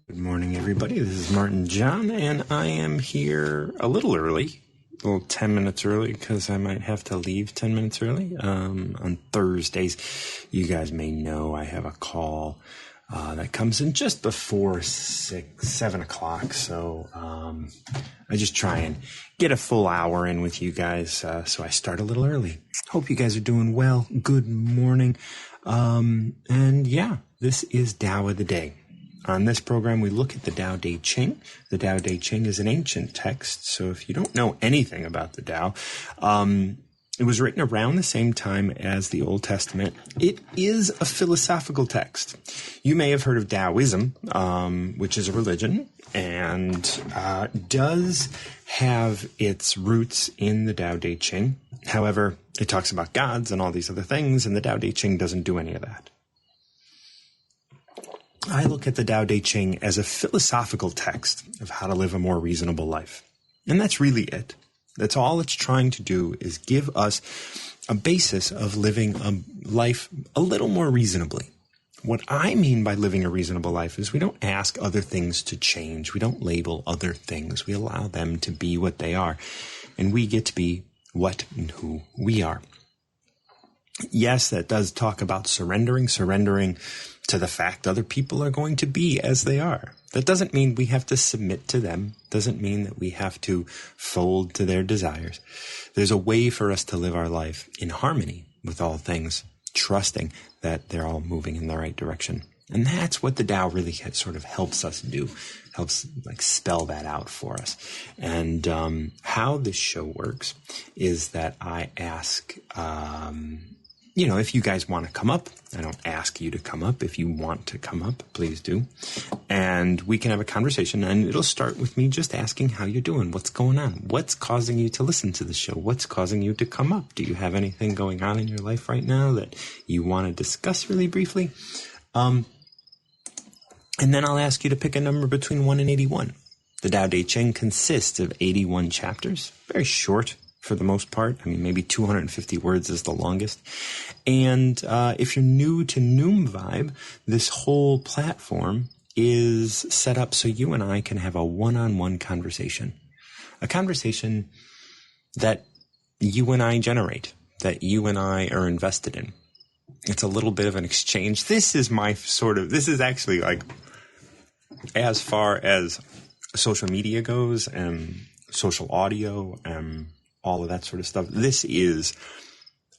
Good morning, everybody. This is Martin John, and I am here a little early, a little 10 minutes early, because I might have to leave 10 minutes early. On Thursdays, you guys may know I have a call that comes in just before 7 o'clock, so I just try and get a full hour in with you guys, so I start a little early. Hope you guys are doing well. Good morning. And yeah, this is Tao of the Day. On this program, we look at the Tao Te Ching. The Tao Te Ching is an ancient text, so if you don't know anything about the Tao, it was written around the same time as the Old Testament. It is a philosophical text. You may have heard of Taoism, which is a religion, and does have its roots in the Tao Te Ching. However, it talks about gods and all these other things, and the Tao Te Ching doesn't do any of that. I look at the Tao Te Ching as a philosophical text of how to live a more reasonable life. And that's really it. That's all it's trying to do, is give us a basis of living a life a little more reasonably. What I mean by living a reasonable life is we don't ask other things to change. We don't label other things. We allow them to be what they are. And we get to be what and who we are. Yes, that does talk about surrendering to the fact other people are going to be as they are. That doesn't mean we have to submit to them. Doesn't mean that we have to fold to their desires. There's a way for us to live our life in harmony with all things, trusting that they're all moving in the right direction. And that's what the Tao really sort of helps us do, helps like spell that out for us. And how this show works is that I ask if you guys want to come up, I don't ask you to come up. If you want to come up, please do. And we can have a conversation, and it'll start with me just asking how you're doing. What's going on? What's causing you to listen to the show? What's causing you to come up? Do you have anything going on in your life right now that you want to discuss really briefly? And then I'll ask you to pick a number between 1 and 81. The Tao Te Ching consists of 81 chapters, very short for the most part. I mean, maybe 250 words is the longest. And if you're new to Noom Vibe, this whole platform is set up so you and I can have a one-on-one conversation. A conversation that you and I generate, that you and I are invested in. It's a little bit of an exchange. This is actually like, as far as social media goes and social audio and all of that sort of stuff, this is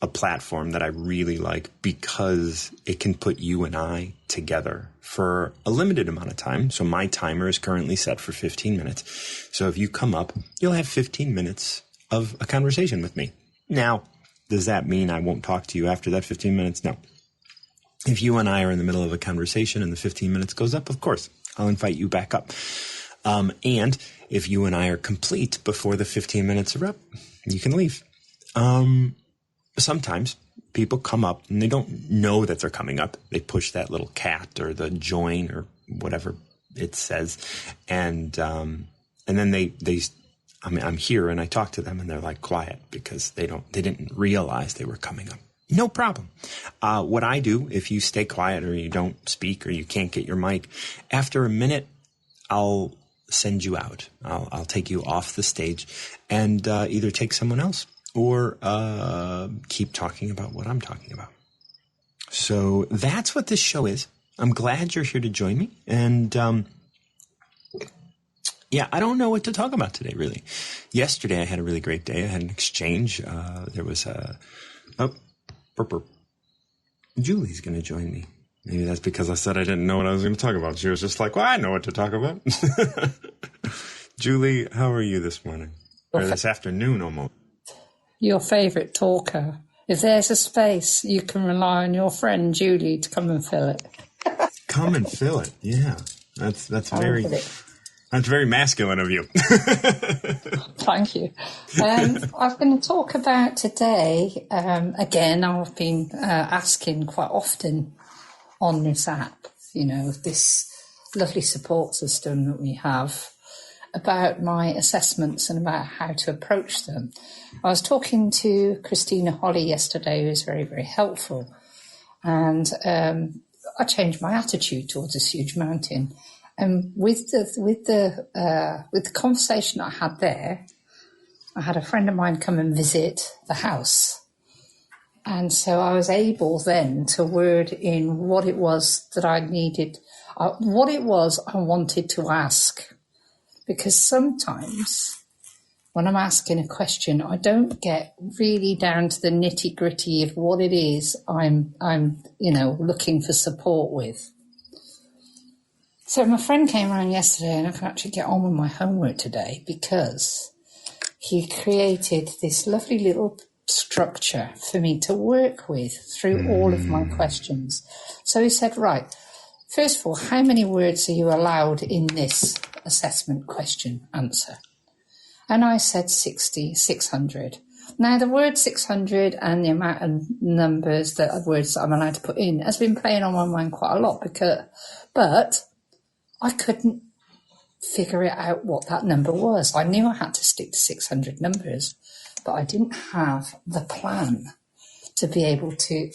a platform that I really like because it can put you and I together for a limited amount of time. So my timer is currently set for 15 minutes. So if you come up, you'll have 15 minutes of a conversation with me. Now, does that mean I won't talk to you after that 15 minutes? No. If you and I are in the middle of a conversation and the 15 minutes goes up, of course, I'll invite you back up. And if you and I are complete before the 15 minutes are up, you can leave. Sometimes people come up and they don't know that they're coming up. They push that little cat or the join or whatever it says. And then I'm here and I talk to them and they're like quiet because they didn't realize they were coming up. No problem. What I do, if you stay quiet or you don't speak or you can't get your mic, after a minute, I'll send you out. I'll take you off the stage and either take someone else or keep talking about what I'm talking about. So that's what this show is. I'm glad you're here to join me. And I don't know what to talk about today, really. Yesterday, I had a really great day. I had an exchange. There was Julie's going to join me. Maybe that's because I said I didn't know what I was going to talk about. She was just like, well, I know what to talk about. Julie, how are you this morning? Or this afternoon almost? Your favourite talker. If there's a space, you can rely on your friend Julie to come and fill it. Come and fill it. Yeah. That's very masculine of you. Thank you. I'm going to talk about today, again, I've been asking quite often on this app, this lovely support system that we have, about my assessments and about how to approach them. I was talking to Christina Holly yesterday, who was very, very helpful. And I changed my attitude towards this huge mountain. And with the conversation I had there, I had a friend of mine come and visit the house. And so I was able then to word in what it was that I needed, what it was I wanted to ask. Because sometimes when I'm asking a question, I don't get really down to the nitty gritty of what it is I'm looking for support with. So my friend came around yesterday and I can actually get on with my homework today because he created this lovely little structure for me to work with through all of my questions. So he said, right, first of all, how many words are you allowed in this assessment question answer? And I said 600. Now, the word 600 and the amount of words that I'm allowed to put in has been playing on my mind quite a lot but I couldn't figure it out what that number was. I knew I had to stick to 600 numbers, but I didn't have the plan to be able to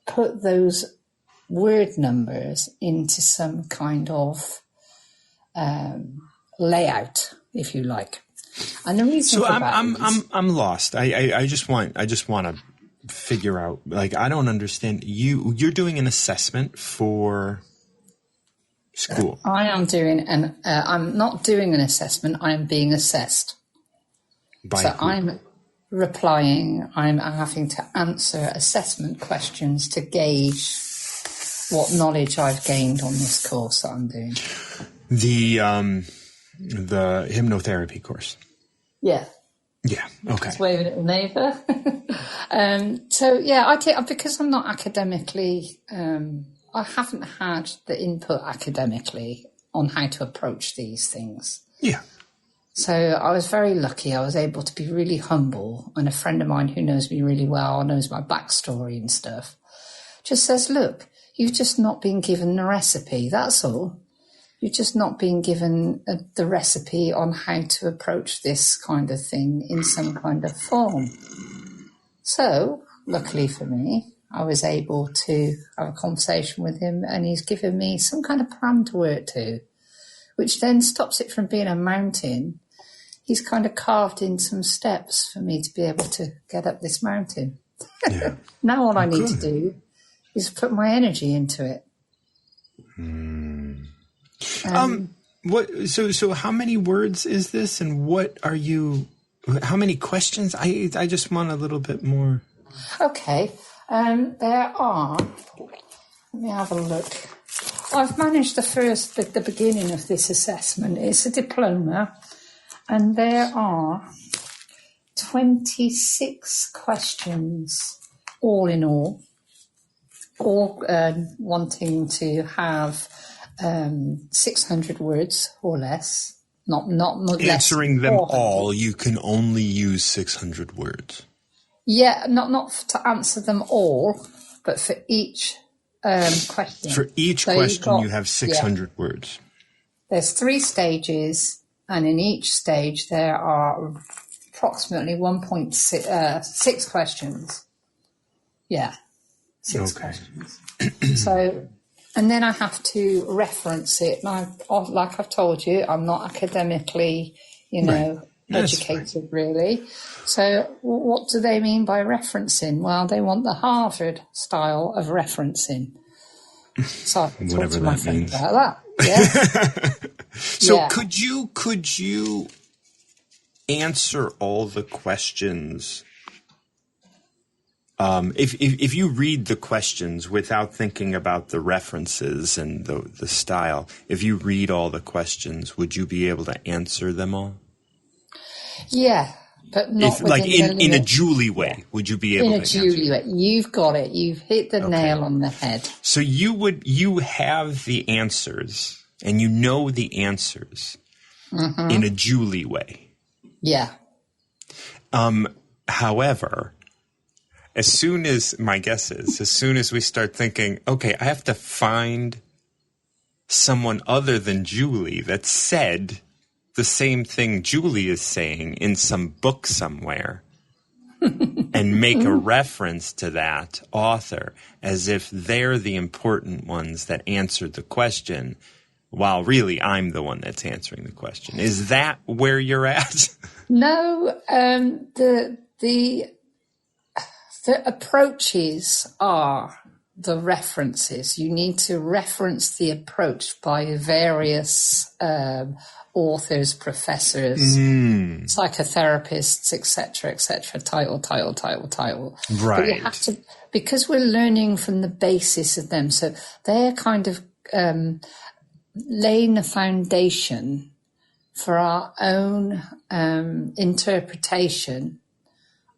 put those word numbers into some kind of layout, if you like. And the reason for that I'm lost. I just want to figure out, like, I don't understand. You're doing an assessment for school. I am doing I'm not doing an assessment, I am being assessed. By so who? I'm replying, I'm having to answer assessment questions to gauge what knowledge I've gained on this course that I'm doing. The hypnotherapy course. Yeah. Yeah. Okay. Just waving at the neighbour. I take, because I'm not academically, I haven't had the input academically on how to approach these things. Yeah. So I was very lucky. I was able to be really humble. And a friend of mine who knows me really well, knows my backstory and stuff, just says, look, you've just not been given the recipe. That's all. You've just not been given the recipe on how to approach this kind of thing in some kind of form. So, luckily for me, I was able to have a conversation with him and he's given me some kind of plan to work to, which then stops it from being a mountain. He's kind of carved in some steps for me to be able to get up this mountain. Yeah. Now all I need to do is put my energy into it. So how many words is this, and how many questions? I just want a little bit more. Okay. There are, let me have a look. I've managed the beginning of this assessment. It's a diploma, and there are 26 questions, all in all wanting to have 600 words or less, not answering less them all. You can only use 600 words. Yeah, not to answer them all, but for each question. For each question, you have 600 words. There's 3 stages, and in each stage there are approximately 1.6 questions. Yeah, 6 questions. So, and then I have to reference it. And like I've told you, I'm not academically, educated really. So what do they mean by referencing? Well, they want the Harvard style of referencing. So I can talk to my friend about that. Yeah. So could you answer all the questions? If you read the questions without thinking about the references and the style, if you read all the questions, would you be able to answer them all? Yeah, but not in a Julie way. Would you be able to answer? In a Julie way. You've got it. You've hit the nail on the head. So you have the answers, and you know the answers in a Julie way. Yeah. However, as soon as we start thinking, okay, I have to find someone other than Julie that said the same thing Julie is saying in some book somewhere, and make a reference to that author as if they're the important ones that answered the question, while really I'm the one that's answering the question. Is that where you're at? No, the approaches are the references. You need to reference the approach by various authors, professors, psychotherapists, etc., title. Right. But you have to, because we're learning from the basis of them. So they're kind of laying the foundation for our own interpretation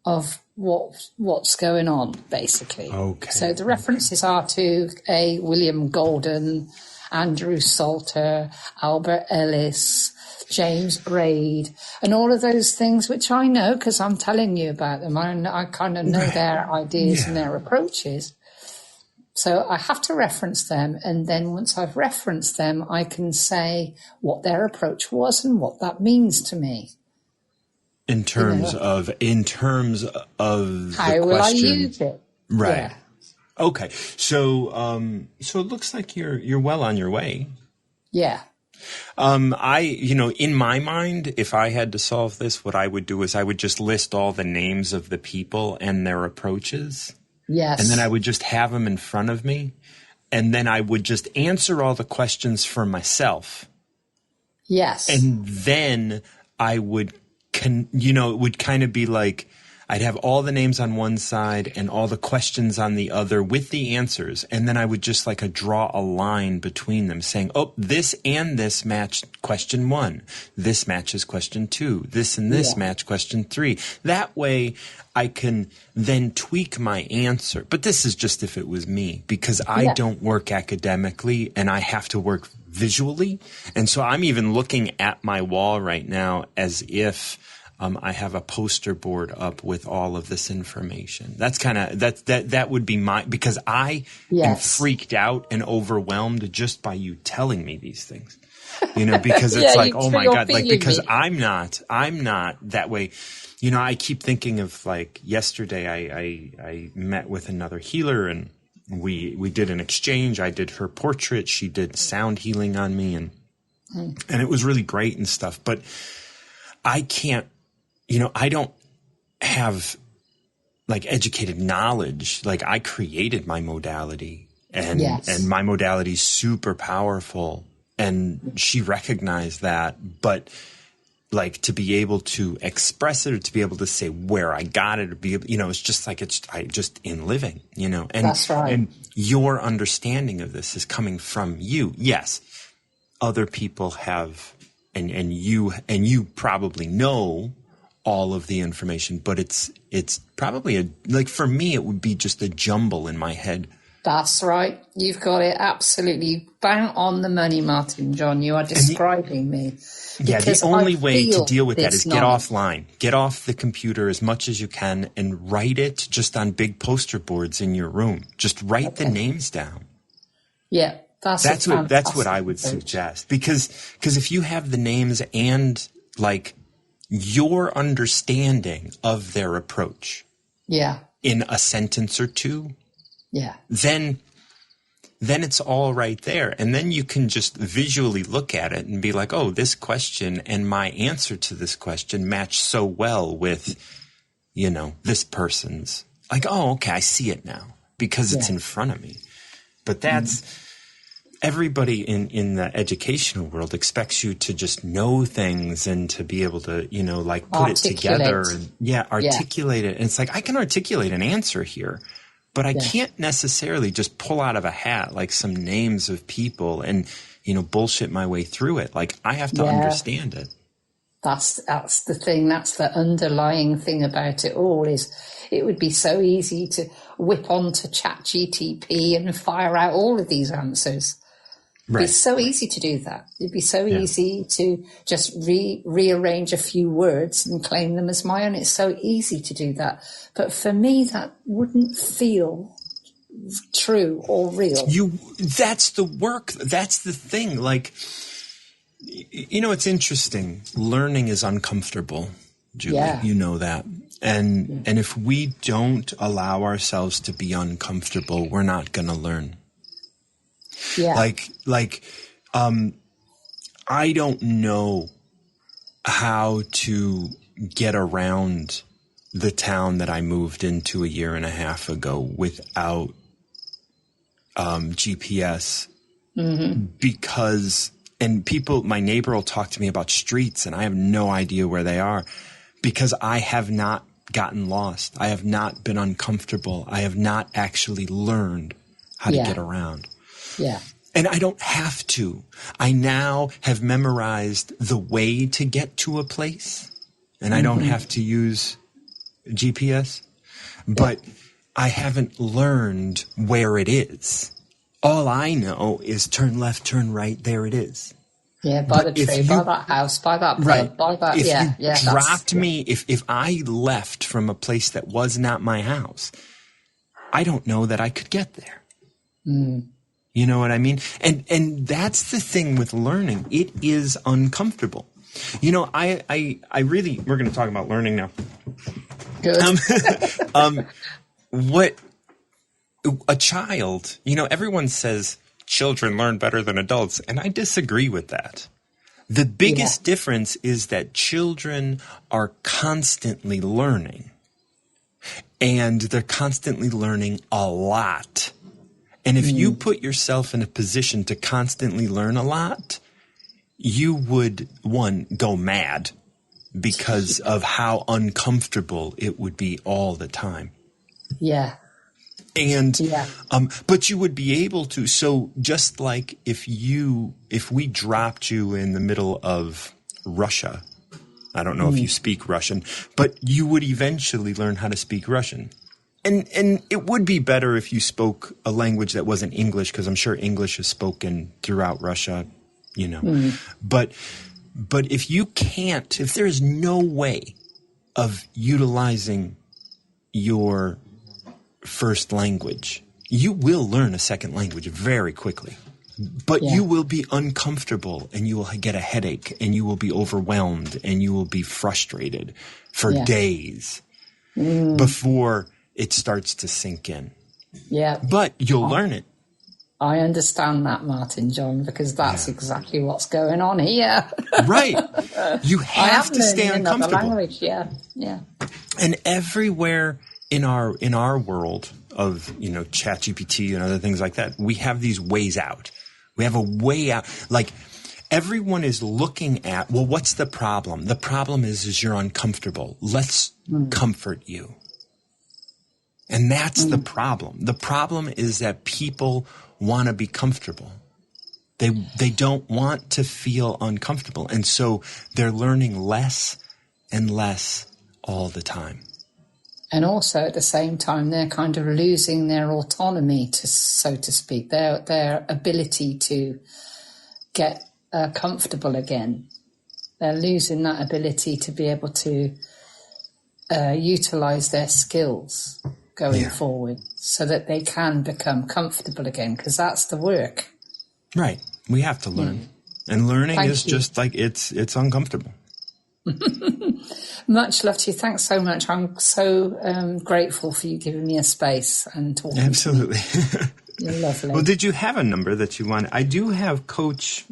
of what's going on, basically. Okay. So the references are to William Golden, Andrew Salter, Albert Ellis, James Braid, and all of those things, which I know because I'm telling you about them. I kind of know their ideas and their approaches. So I have to reference them, and then once I've referenced them, I can say what their approach was and what that means to me. In terms of how the will I use it? Right. Yeah. Okay. So it looks like you're well on your way. Yeah. In my mind, if I had to solve this, what I would do is I would just list all the names of the people and their approaches. Yes. And then I would just have them in front of me. And then I would just answer all the questions for myself. Yes. And then I would, it would kind of be like I'd have all the names on one side and all the questions on the other with the answers. And then I would just draw a line between them saying, oh, this and this match question 1. This matches question 2. This and this match question 3. That way I can then tweak my answer. But this is just if it was me, because I don't work academically and I have to work visually. And so I'm even looking at my wall right now as if I have a poster board up with all of this information. That's that would be because I am freaked out and overwhelmed just by you telling me these things. Because it's oh my God, because I'm not that way. I keep thinking of yesterday I met with another healer and we did an exchange. I did her portrait. She did sound healing on me and it was really great and stuff. But I can't, I don't have educated knowledge. I created my modality and my modality is super powerful and she recognized that. But to be able to express it or to be able to say where I got it or be able, it's just I just in living, and that's right. And your understanding of this is coming from you. Yes. Other people have, and you probably know all of the information, but it's probably for me, it would be just a jumble in my head. That's right. You've got it absolutely bang on the money, Martin John. You are describing me. Yeah, the only way to deal with that is get offline. Get off the computer as much as you can and write it just on big poster boards in your room. Just write the names down. Yeah, that's what I would suggest. Because if you have the names and your understanding of their approach in a sentence or two, then it's all right there. And then you can just visually look at it and be like, oh, this question and my answer to this question match so well with, this person's. Oh, okay, I see it now because it's in front of me. But that's everybody in the educational world expects you to just know things and to be able to, put it together and articulate it. And it's I can articulate an answer here. But I can't necessarily just pull out of a hat some names of people and, bullshit my way through it. I have to understand it. That's the thing. That's the underlying thing about it all is it would be so easy to whip onto ChatGTP and fire out all of these answers. Right. It'd be so easy to do that. It'd be so easy to just rearrange a few words and claim them as my own. It's so easy to do that. But for me, that wouldn't feel true or real. That's the work. That's the thing. It's interesting. Learning is uncomfortable, Julie. Yeah. You know that. And if we don't allow ourselves to be uncomfortable, we're not going to learn. Yeah. I don't know how to get around the town that I moved into a year and a half ago without GPS, because, and people, my neighbor will talk to me about streets and I have no idea where they are because I have not gotten lost. I have not been uncomfortable. I have not actually learned how to get around. Yeah. And I don't have to. I now have memorized the way to get to a place, and I don't have to use GPS, but I haven't learned where it is. All I know is turn left, turn right, there it is. Yeah, by the tree, by that house, by that pub, by that, if you dropped me, if I left from a place that was not my house, I don't know that I could get there. You know what I mean? And that's the thing with learning. It is uncomfortable. You know, I really, we're going to talk about learning now. Good. What a child, you know, everyone says children learn better than adults, and I disagree with that. The biggest difference is that children are constantly learning, and they're constantly learning a lot. And if you put yourself in a position to constantly learn a lot, you would, one, go mad because of how uncomfortable it would be all the time. Yeah. And, but you would be able to, so just like if we dropped you in the middle of Russia, I don't know if you speak Russian, but you would eventually learn how to speak Russian. And it would be better if you spoke a language that wasn't English, because I'm sure English is spoken throughout Russia, you know. But if there is no way of utilizing your first language, you will learn a second language very quickly. But you will be uncomfortable, and you will get a headache, and you will be overwhelmed, and you will be frustrated for days before it starts to sink in. Yeah. But you'll learn it. I understand that, Martin John, because that's exactly what's going on here. Right. You have to stay uncomfortable. Language. Yeah. And everywhere in our world of, you know, ChatGPT and other things like that, we have these ways out. We have a way out. Like, everyone is looking at, well, what's the problem? The problem is you're uncomfortable. Let's comfort you. And that's the problem. The problem is that people want to be comfortable. They don't want to feel uncomfortable. And so they're learning less and less all the time. And also at the same time, they're kind of losing their autonomy, so to speak, their ability to get comfortable again. They're losing that ability to be able to utilize their skills going forward so that they can become comfortable again, because that's the work. Right. We have to learn. And learning is just like it's uncomfortable. Much love to you. Thanks so much. I'm so grateful for you giving me a space and talking. Absolutely. To me. You're lovely. Well, did you have a number that you want? I do have a coach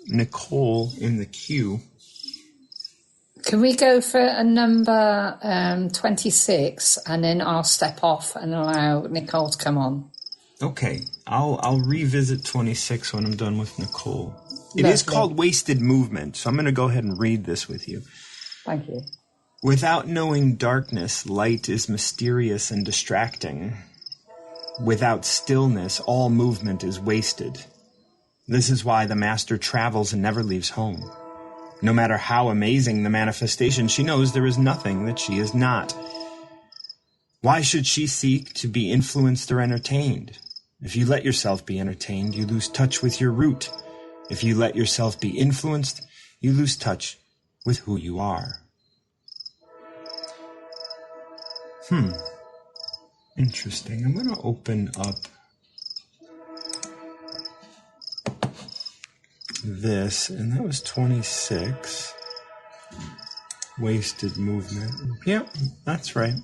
Nicole in the queue. Can we go for a number 26, and then I'll step off and allow Nicole to come on? Okay. I'll revisit 26 when I'm done with Nicole. It is called Wasted Movement, so I'm going to go ahead and read this with you. Thank you. Without knowing darkness, light is mysterious and distracting. Without stillness, all movement is wasted. This is why the master travels and never leaves home. No matter how amazing the manifestation, she knows there is nothing that she is not. Why should she seek to be influenced or entertained? If you let yourself be entertained, you lose touch with your root. If you let yourself be influenced, you lose touch with who you are. Interesting. I'm going to open up this, and that was 26. Wasted movement. Yeah, that's right.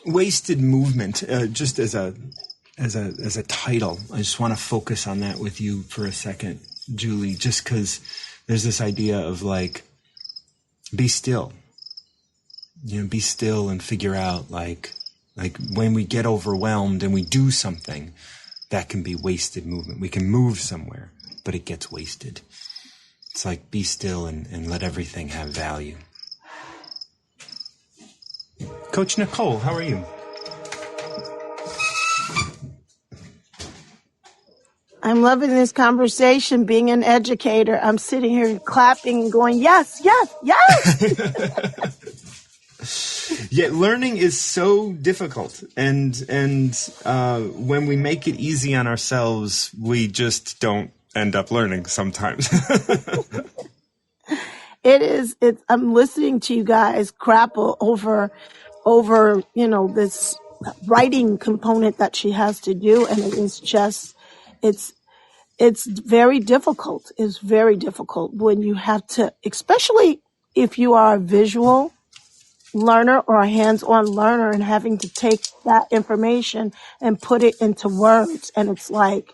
Wasted movement, just as a title, I just want to focus on that with you for a second, Julie, just because there's this idea of like, be still. Be still and figure out like when we get overwhelmed and we do something, that can be wasted movement. We can move somewhere, but it gets wasted. It's like, be still and let everything have value. Coach Nicole, how are you? I'm loving this conversation, being an educator. I'm sitting here clapping and going, yes, yes, yes. Yeah, learning is so difficult. And when we make it easy on ourselves, we just don't end up learning sometimes. It is. I'm listening to you guys grapple over, this writing component that she has to do. And it is just, it's very difficult. It's very difficult when you have to, especially if you are a visual learner or a hands-on learner and having to take that information and put it into words. And it's like,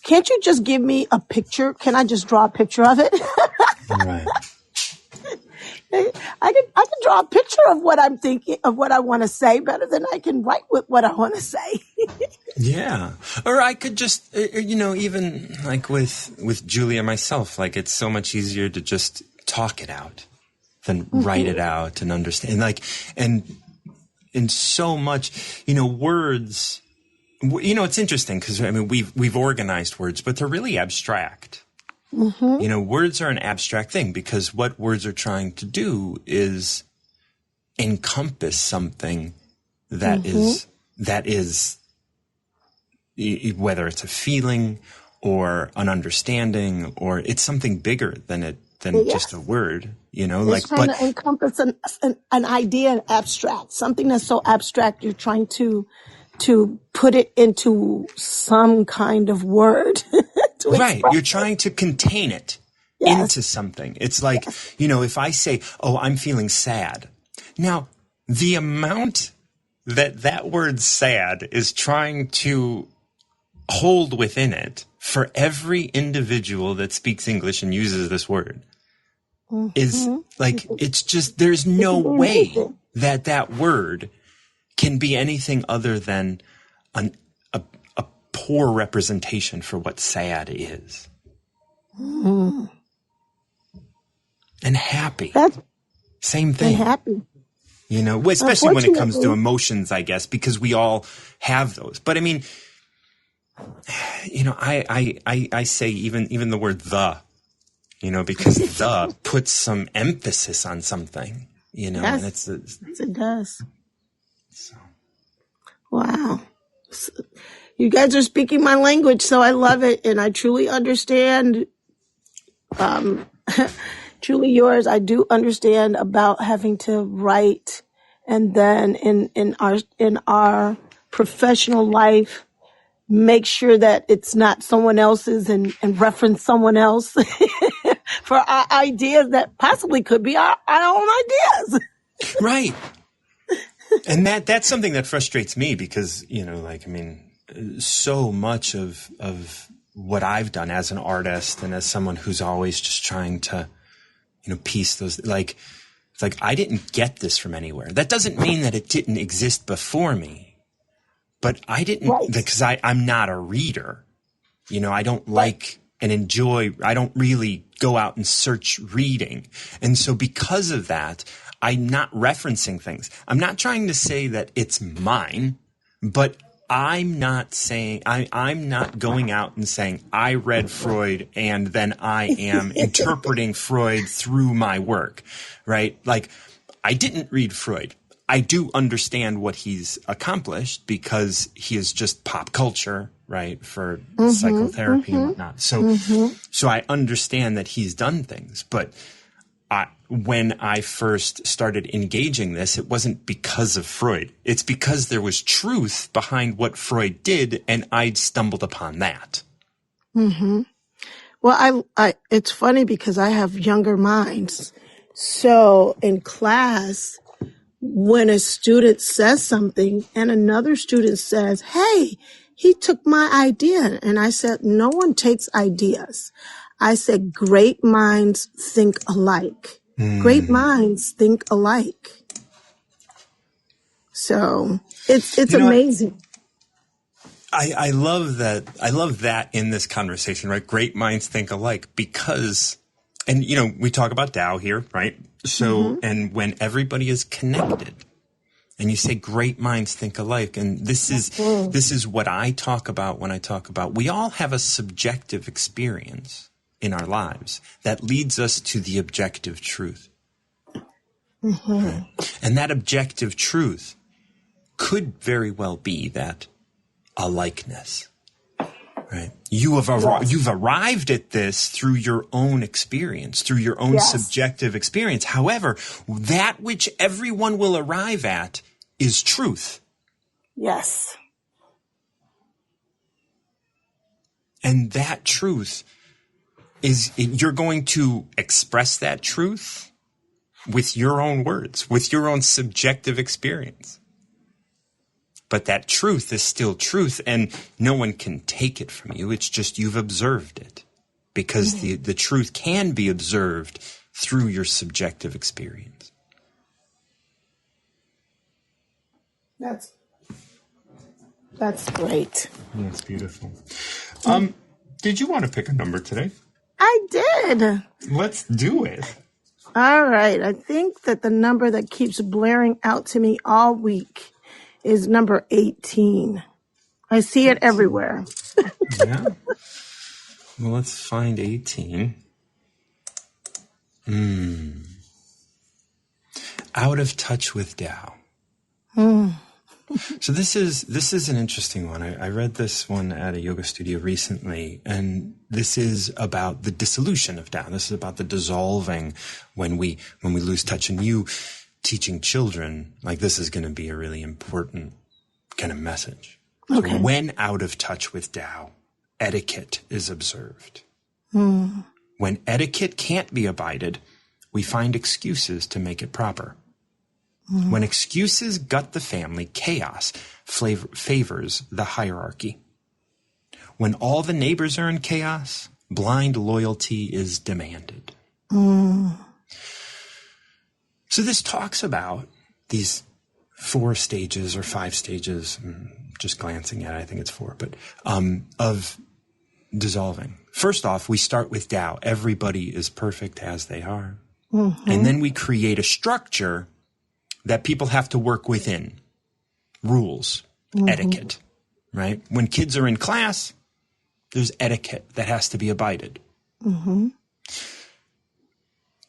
can't you just give me a picture? Can I just draw a picture of it? Right. I can draw a picture of what I'm thinking, of what I want to say, better than I can write with what I want to say. Yeah. Or I could just, even like with Julia myself, like it's so much easier to just talk it out than write it out and understand. Like, and so much, words, it's interesting because we've organized words, but they're really abstract. Words are an abstract thing because what words are trying to do is encompass something that is whether it's a feeling or an understanding or it's something bigger than just a word, It's trying to encompass an idea, an abstract, something that's so abstract you're trying to put it into some kind of word. Right. You're trying to contain it into something. It's like, if I say, oh, I'm feeling sad. Now, the amount that word sad is trying to hold within it for every individual that speaks English and uses this word is like, it's just, there's no way that word can be anything other than a poor representation for what sad is. And happy. Same thing. And happy. Especially when it comes to emotions, I guess, because we all have those. But I say even the word the, because the puts some emphasis on something, Yes, and it does. So. Wow. You guys are speaking my language, so I love it. And I truly understand, truly yours. I do understand about having to write and then in our professional life, make sure that it's not someone else's and reference someone else for our ideas that possibly could be our own ideas. Right. And that's something that frustrates me because, so much of what I've done as an artist and as someone who's always just trying to, piece those, it's like I didn't get this from anywhere. That doesn't mean that it didn't exist before me, but I didn't, because I'm not a reader. I don't like and enjoy, I don't really go out and search reading. And so because of that, I'm not referencing things. I'm not trying to say that it's mine, but I'm not saying, I'm not going out and saying, I read Freud and then I am interpreting Freud through my work, right? Like, I didn't read Freud. I do understand what he's accomplished because he is just pop culture, right, for psychotherapy and whatnot. So I understand that he's done things, but when I first started engaging this, it wasn't because of Freud. It's because there was truth behind what Freud did, and I'd stumbled upon that. Well, it's funny because I have younger minds. So in class, when a student says something and another student says, hey, he took my idea. And I said, no one takes ideas. I said, great minds think alike. Great minds think alike. So it's amazing. I love that. I love that in this conversation, right? Great minds think alike because, and we talk about Tao here, right? So, and when everybody is connected and you say great minds think alike, and this is what I talk about when I talk about, we all have a subjective experience in our lives that leads us to the objective truth. Right? And that objective truth could very well be that a likeness, right? You've arrived at this through your own experience, through your own subjective experience. However, that which everyone will arrive at is truth. Yes. And that truth is, you're going to express that truth with your own words, with your own subjective experience. But that truth is still truth, and no one can take it from you. It's just you've observed it, because the truth can be observed through your subjective experience. That's great. That's beautiful. Did you want to pick a number today? I did. Let's do it. All right. I think that the number that keeps blaring out to me all week is number 18. I see it everywhere. Yeah. Well, let's find 18. Out of touch with Tao. So this is an interesting one. I read this one at a yoga studio recently, and this is about the dissolution of Tao. This is about the dissolving when we lose touch. And you teaching children, like, this is going to be a really important kind of message. Okay. So when out of touch with Tao, etiquette is observed. When etiquette can't be abided, we find excuses to make it proper. When excuses gut the family, chaos favors the hierarchy. When all the neighbors are in chaos, blind loyalty is demanded. So this talks about these 4 stages or 5 stages, just glancing at it, I think it's 4, but of dissolving. First off, we start with Tao. Everybody is perfect as they are. And then we create a structure that people have to work within. Rules, etiquette, right? When kids are in class, there's etiquette that has to be abided.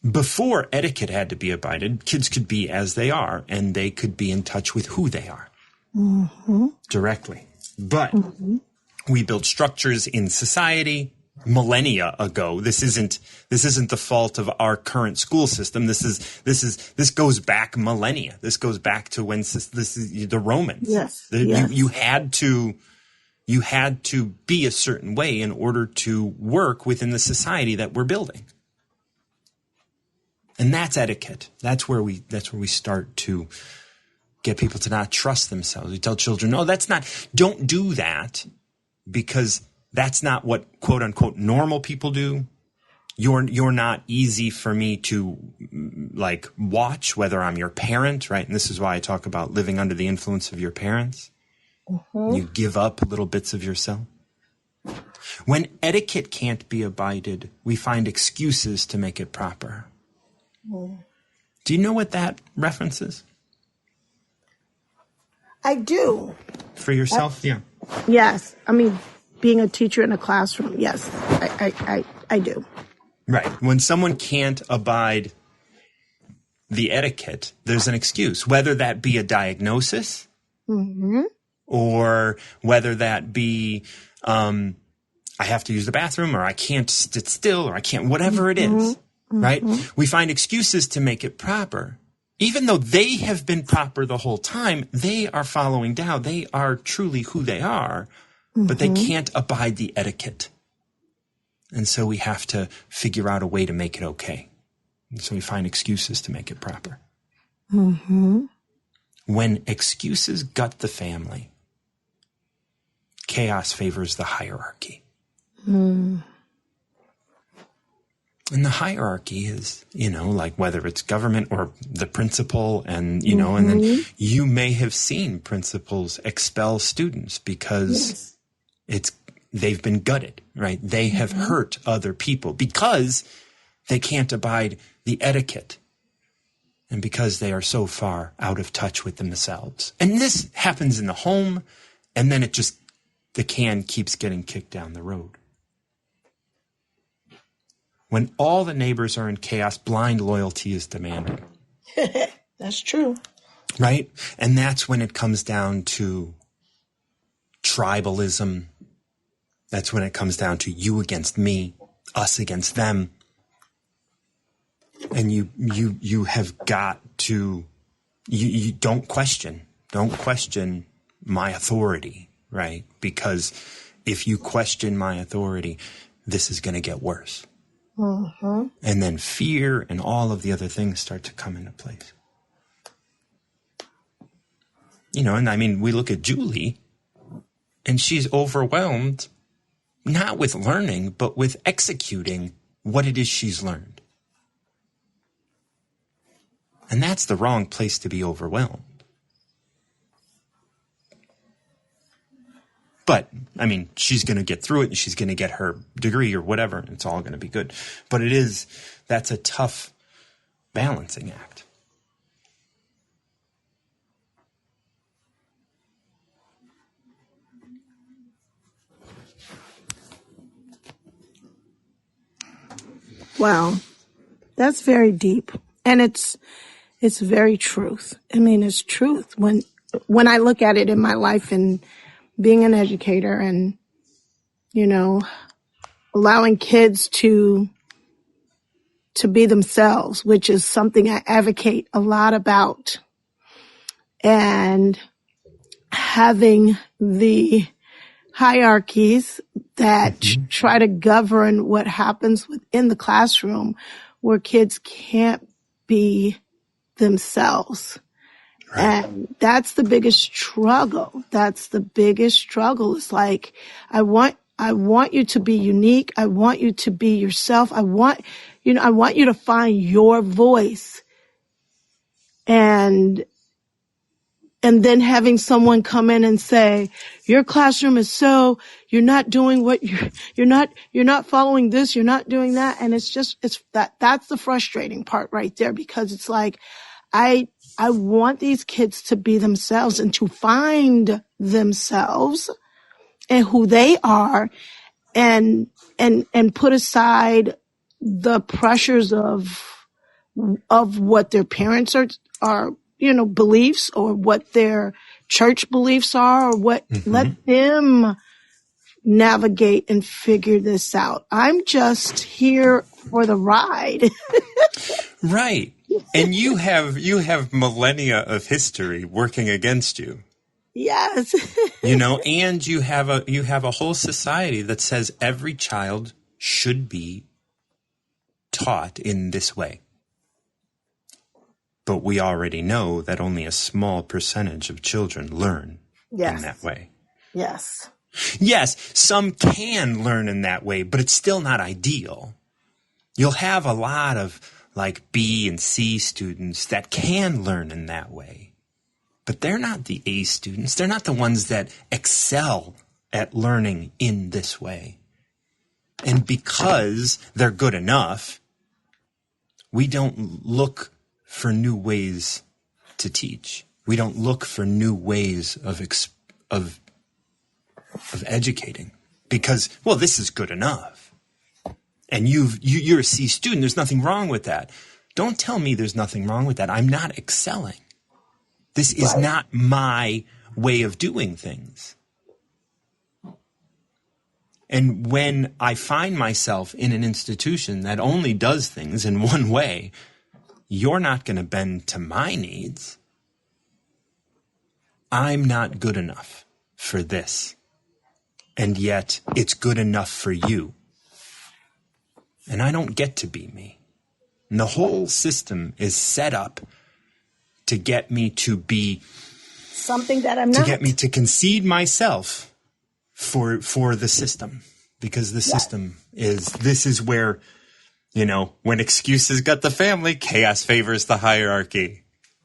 Before etiquette had to be abided, kids could be as they are, and they could be in touch with who they are directly. But we built structures in society millennia ago. This isn't the fault of our current school system. This goes back millennia. This goes back to when this is the Romans. Yes. You had to be a certain way in order to work within the society that we're building. And that's etiquette. That's where we start to get people to not trust themselves. We tell children, no, don't do that, because that's not what quote unquote normal people do. You're not easy for me to watch, whether I'm your parent, right? And this is why I talk about living under the influence of your parents. You give up little bits of yourself. When etiquette can't be abided, we find excuses to make it proper. Do you know what that references? I do. For yourself? Yeah. Yes. I mean, being a teacher in a classroom, yes, I do. Right. When someone can't abide the etiquette, there's an excuse, whether that be a diagnosis or whether that be I have to use the bathroom, or I can't sit still, or I can't, whatever it is. Right? We find excuses to make it proper. Even though they have been proper the whole time, they are following Tao. They are truly who they are, but they can't abide the etiquette. And so we have to figure out a way to make it okay. And so we find excuses to make it proper. Mm-hmm. When excuses gut the family, chaos favors the hierarchy. Mm. And the hierarchy is, like whether it's government or the principal and, and then you may have seen principals expel students because they've been gutted, right? They have hurt other people because they can't abide the etiquette and because they are so far out of touch with themselves. And this happens in the home, and then the can keeps getting kicked down the road. When all the neighbors are in chaos, blind loyalty is demanded. That's true. Right? And that's when it comes down to tribalism. That's when it comes down to you against me, us against them. And you have got to, you don't question my authority, right? Because if you question my authority, this is going to get worse. Mm-hmm. And then fear and all of the other things start to come into place. And I mean, we look at Julie, and she's overwhelmed, not with learning, but with executing what it is she's learned. And that's the wrong place to be overwhelmed. But, I mean, she's going to get through it, and she's going to get her degree or whatever, and it's all going to be good. But that's a tough balancing act. Wow. That's very deep. And it's very truth. I mean, it's truth. When I look at it in my life and being an educator and, allowing kids to be themselves, which is something I advocate a lot about, and having the hierarchies that try to govern what happens within the classroom where kids can't be themselves. Right. And that's the biggest struggle. It's like, I want you to be unique. I want you to be yourself. I want you to find your voice. And then having someone come in and say, your classroom is you're not doing what you're not following this, you're not doing that. And that's the frustrating part right there, because it's like, I want these kids to be themselves and to find themselves and who they are, and put aside the pressures of what their parents are beliefs, or what their church beliefs are, or what, let them navigate and figure this out. I'm just here for the ride. Right. And you have millennia of history working against you. Yes. And you have a whole society that says every child should be taught in this way. But we already know that only a small percentage of children learn in that way. Yes. Yes, some can learn in that way, but it's still not ideal. You'll have a lot of like B and C students that can learn in that way, but they're not the A students. They're not the ones that excel at learning in this way. And because they're good enough, we don't look for new ways to teach. We don't look for new ways of educating because, well, this is good enough. And you're a C student. There's nothing wrong with that. Don't tell me there's nothing wrong with that. I'm not excelling. This is not my way of doing things. And when I find myself in an institution that only does things in one way, you're not going to bend to my needs. I'm not good enough for this. And yet it's good enough for you. and I don't get to be me. And the whole system is set up to get me to be something that I'm not. To get me to concede myself for the system. Because the system this is where, when excuses gut the family, chaos favors the hierarchy.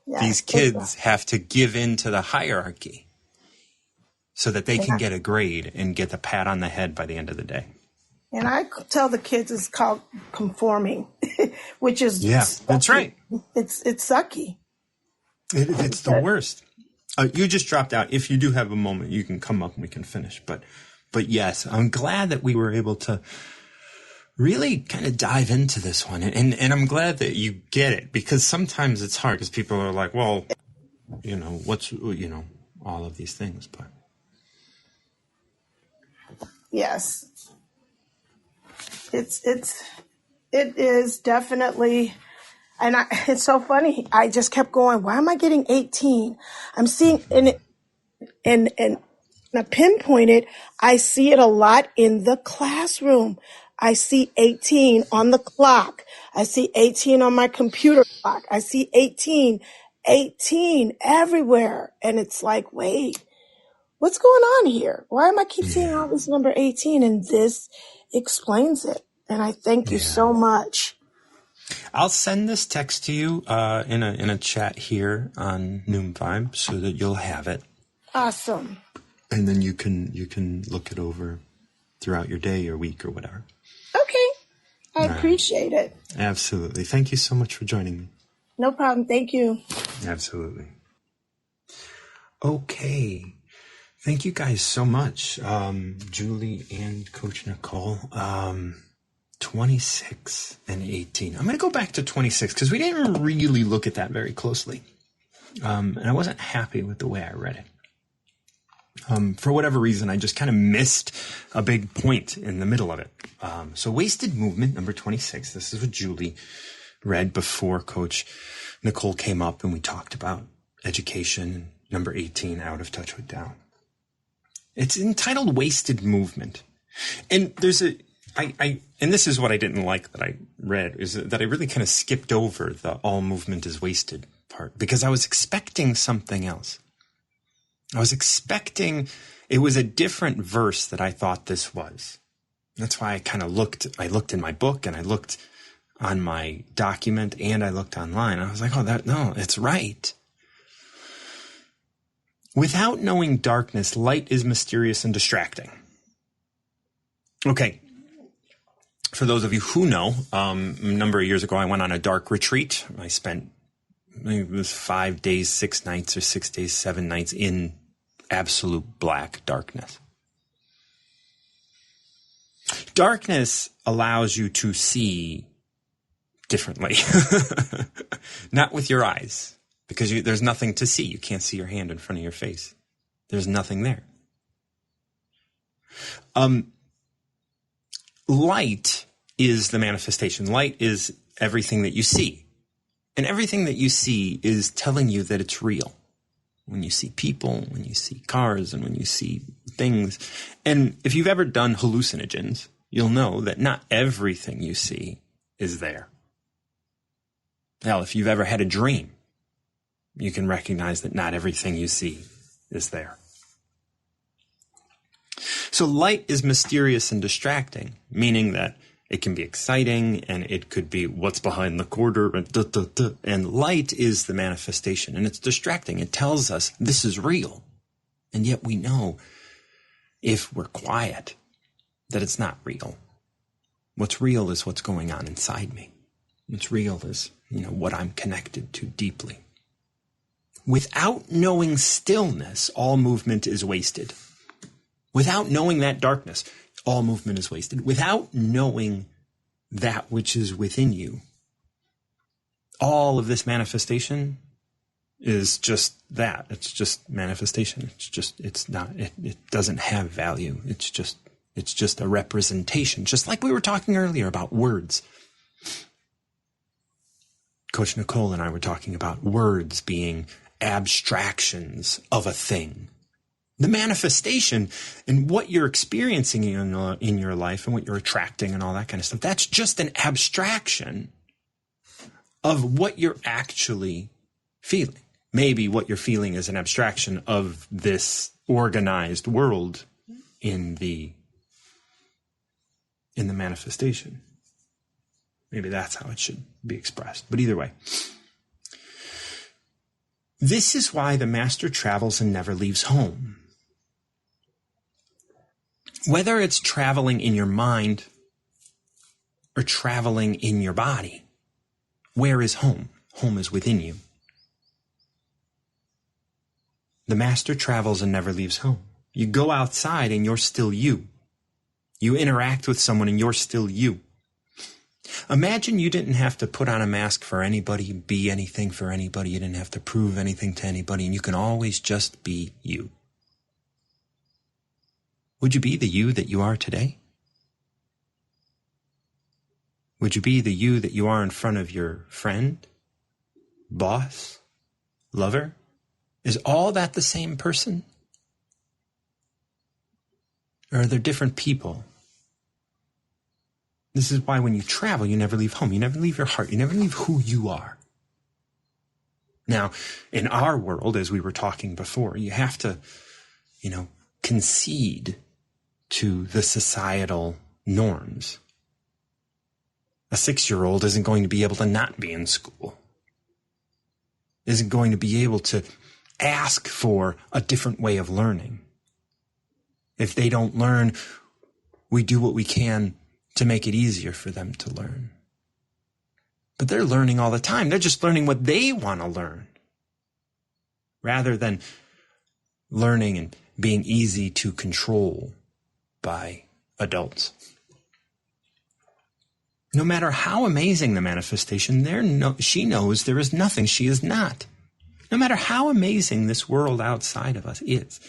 Yes, these kids have to give in to the hierarchy so that they can get a grade and get the pat on the head by the end of the day. And I tell the kids it's called conforming, which is sucky. That's right. It's sucky. It's the worst. You just dropped out. If you do have a moment, you can come up and we can finish. But yes, I'm glad that we were able to really kind of dive into this one. And I'm glad that you get it, because sometimes it's hard because people are like, well, what's, all of these things. But yes, it is definitely. And it's so funny. I just kept going, why am I getting 18? I'm seeing, and I pinpointed, I see it a lot in the classroom. I see 18 on the clock. I see 18 on my computer clock. I see 18 everywhere. And it's like, wait, what's going on here? Why am I keep seeing all this number 18? And this explains it. And I thank you so much. I'll send this text to you in a chat here on Noom Vibe so that you'll have it. Awesome. And then you can look it over throughout your day or week or whatever. Okay. I appreciate it. Absolutely. Thank you so much for joining me. No problem. Thank you. Absolutely. Okay. Thank you guys so much, Julie and Coach Nicole. 26 and 18. I'm going to go back to 26 because we didn't really look at that very closely. And I wasn't happy with the way I read it. For whatever reason, I just kind of missed a big point in the middle of it. So wasted movement, number 26. This is what Julie read before Coach Nicole came up and we talked about education. Number 18, out of touch with Tao. It's entitled Wasted Movement. And there's and this is what I didn't like that I read, is that I really kind of skipped over the all movement is wasted part because I was expecting something else. I was expecting, it was a different verse that I thought this was. That's why I looked in my book and I looked on my document and I looked online. I was like, no, it's right. Without knowing darkness, light is mysterious and distracting. Okay. For those of you who know, a number of years ago, I went on a dark retreat. I spent, it was 5 days, 6 nights, or 6 days, 7 nights in absolute black darkness. Darkness allows you to see differently, not with your eyes, because there's nothing to see. You can't see your hand in front of your face. There's nothing there. Light is the manifestation. Light is everything that you see. And everything that you see is telling you that it's real. When you see people, when you see cars, and when you see things. And if you've ever done hallucinogens, you'll know that not everything you see is there. Now, if you've ever had a dream, you can recognize that not everything you see is there. So light is mysterious and distracting, meaning that it can be exciting and it could be what's behind the quarter and light is the manifestation and it's distracting. It tells us this is real. And yet we know if we're quiet that it's not real. What's real is what's going on inside me. What's real is, what I'm connected to deeply. Without knowing stillness, all movement is wasted. Without knowing that darkness, all movement is wasted. Without knowing that which is within you, all of this manifestation is just that. It's just manifestation. It doesn't have value. It's just a representation, just like we were talking earlier about words. Coach Nicole and I were talking about words being abstractions of a thing. The manifestation and what you're experiencing in your life and what you're attracting and all that kind of stuff, that's just an abstraction of what you're actually feeling. Maybe what you're feeling is an abstraction of this organized world in the manifestation. Maybe that's how it should be expressed. But either way, this is why the master travels and never leaves home. Whether it's traveling in your mind or traveling in your body, where is home? Home is within you. The master travels and never leaves home. You go outside and you're still you. You interact with someone and you're still you. Imagine you didn't have to put on a mask for anybody, be anything for anybody. You didn't have to prove anything to anybody, and you can always just be you. Would you be the you that you are today? Would you be the you that you are in front of your friend, boss, lover? Is all that the same person? Or are there different people? This is why when you travel, you never leave home. You never leave your heart. You never leave who you are. Now, in our world, as we were talking before, you have to, concede to the societal norms. A 6-year-old isn't going to be able to not be in school. Isn't going to be able to ask for a different way of learning. If they don't learn, we do what we can to make it easier for them to learn. But they're learning all the time. They're just learning what they want to learn, rather than learning and being easy to control by adults. No matter how amazing the manifestation, she knows there is nothing she is not. No matter how amazing this world outside of us is,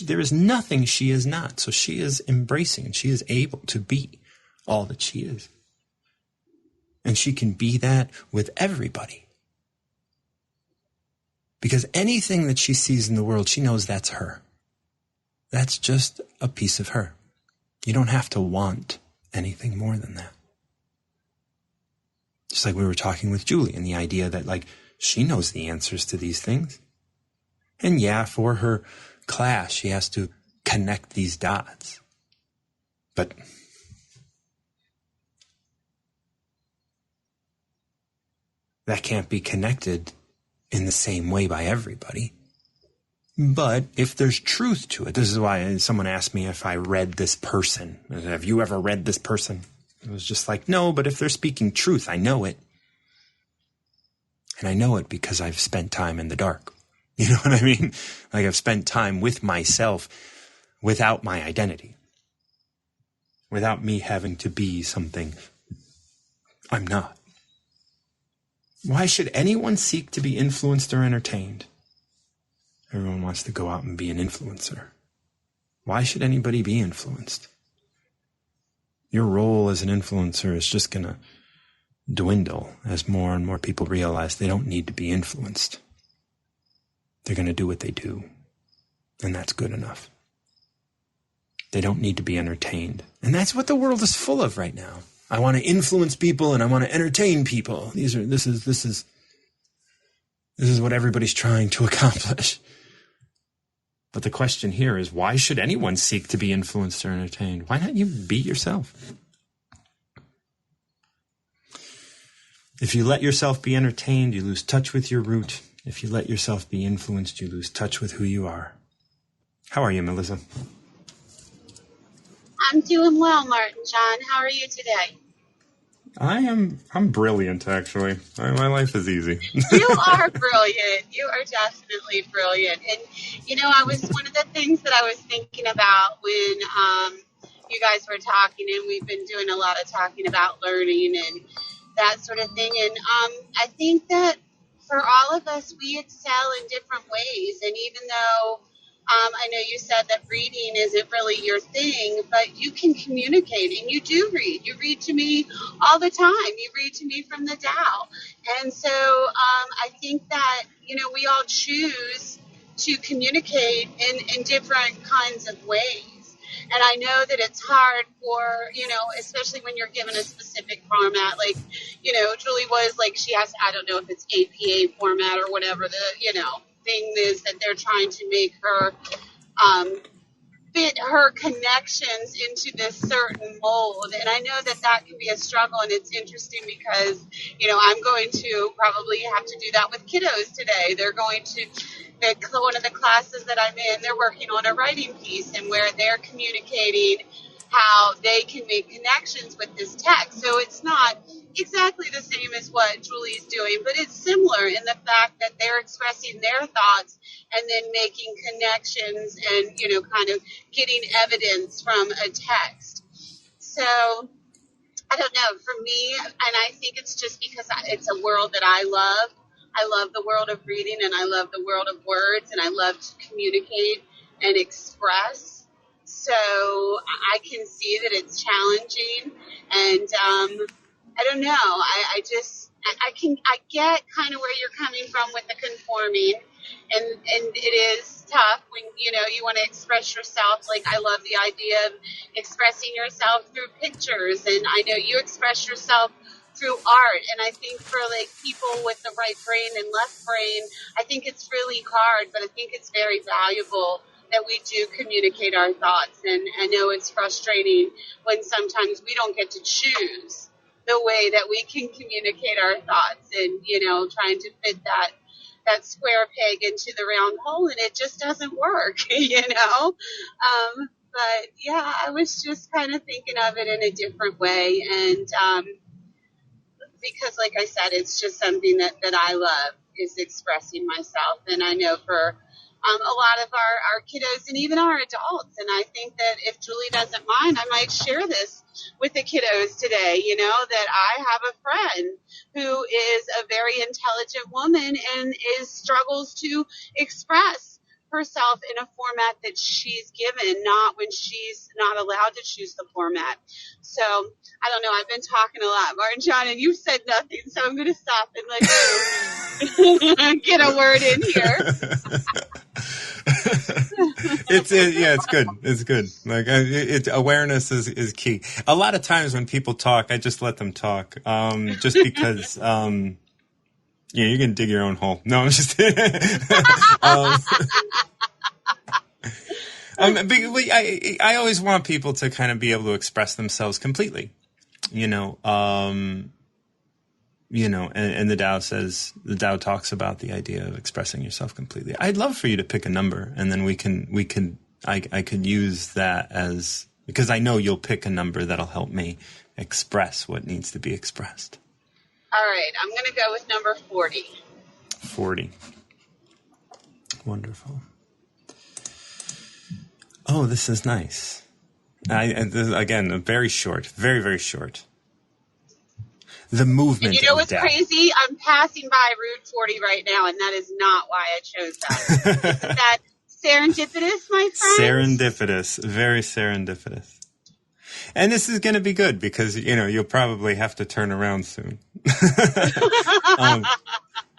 there is nothing she is not. So she is embracing and she is able to be all that she is. And she can be that with everybody. Because anything that she sees in the world, she knows that's her. That's just a piece of her. You don't have to want anything more than that. Just like we were talking with Julie, and the idea that she knows the answers to these things. And yeah, for her class, she has to connect these dots. But that can't be connected in the same way by everybody. But if there's truth to it, this is why someone asked me if I read this person. Have you ever read this person? It was just no, but if they're speaking truth, I know it. And I know it because I've spent time in the dark. You know what I mean? I've spent time with myself without my identity. Without me having to be something I'm not. Why should anyone seek to be influenced or entertained? Everyone wants to go out and be an influencer. Why should anybody be influenced? Your role as an influencer is just going to dwindle as more and more people realize they don't need to be influenced. They're going to do what they do, and that's good enough. They don't need to be entertained. And that's what the world is full of right now. I want to influence people and I want to entertain people. This is what everybody's trying to accomplish. But the question here is, why should anyone seek to be influenced or entertained? Why not you be yourself? If you let yourself be entertained, you lose touch with your root. If you let yourself be influenced, you lose touch with who you are. How are you, Melissa? I'm doing well, Martin John. How are you today? I'm brilliant, actually. My life is easy. You are brilliant. You are definitely brilliant. And, I was one of the things that I was thinking about when you guys were talking, and we've been doing a lot of talking about learning and that sort of thing. And I think that for all of us, we excel in different ways. And even though I know you said that reading isn't really your thing, but you can communicate, and you do read. You read to me all the time. You read to me from the Tao. And so I think that, we all choose to communicate in different kinds of ways. And I know that it's hard for, especially when you're given a specific format, like, Julie was like, she has, I don't know if it's APA format or whatever the, thing is that they're trying to make her, fit her connections into this certain mold. And I know that can be a struggle, and it's interesting because, I'm going to probably have to do that with kiddos today. They're going to, one of the classes that I'm in, they're working on a writing piece, and where they're communicating how they can make connections with this text. So it's not exactly the same as what Julie's doing, but it's similar in the fact that they're expressing their thoughts and then making connections and, kind of getting evidence from a text. So I don't know, for me, and I think it's just because it's a world that I love. I love the world of reading, and I love the world of words, and I love to communicate and express. So I can see that it's challenging, and I don't know. I get kind of where you're coming from with the conforming, and it is tough when you want to express yourself. Like, I love the idea of expressing yourself through pictures, and I know you express yourself through art. And I think for like people with the right brain and left brain, I think it's really hard, but I think it's very valuable that we do communicate our thoughts. And I know it's frustrating when sometimes we don't get to choose the way that we can communicate our thoughts, and, trying to fit that square peg into the round hole, and it just doesn't work, But yeah, I was just kind of thinking of it in a different way. And, because like I said, it's just something that I love, is expressing myself. And I know for a lot of our kiddos and even our adults. And I think that if Julie doesn't mind, I might share this with the kiddos today, that I have a friend who is a very intelligent woman and struggles to express herself in a format that she's given, not when she's not allowed to choose the format. So I don't know. I've been talking a lot, Martin John, and you've said nothing. So I'm going to stop and let you get a word in here. It's good. It's good. Like, awareness is key. A lot of times when people talk, I just let them talk, just because, you can dig your own hole. No, I'm just, I always want people to kind of be able to express themselves completely, and the Tao talks about the idea of expressing yourself completely. I'd love for you to pick a number, and then I could use that as, because I know you'll pick a number that'll help me express what needs to be expressed. All right. I'm going to go with number 40. 40. Wonderful. Oh, this is nice. Again, very short, very, very short. The movement of Tao. And you know what's crazy? I'm passing by Route 40 right now, and that is not why I chose that. Isn't that serendipitous, my friend? Serendipitous. Very serendipitous. And this is going to be good because, you'll probably have to turn around soon.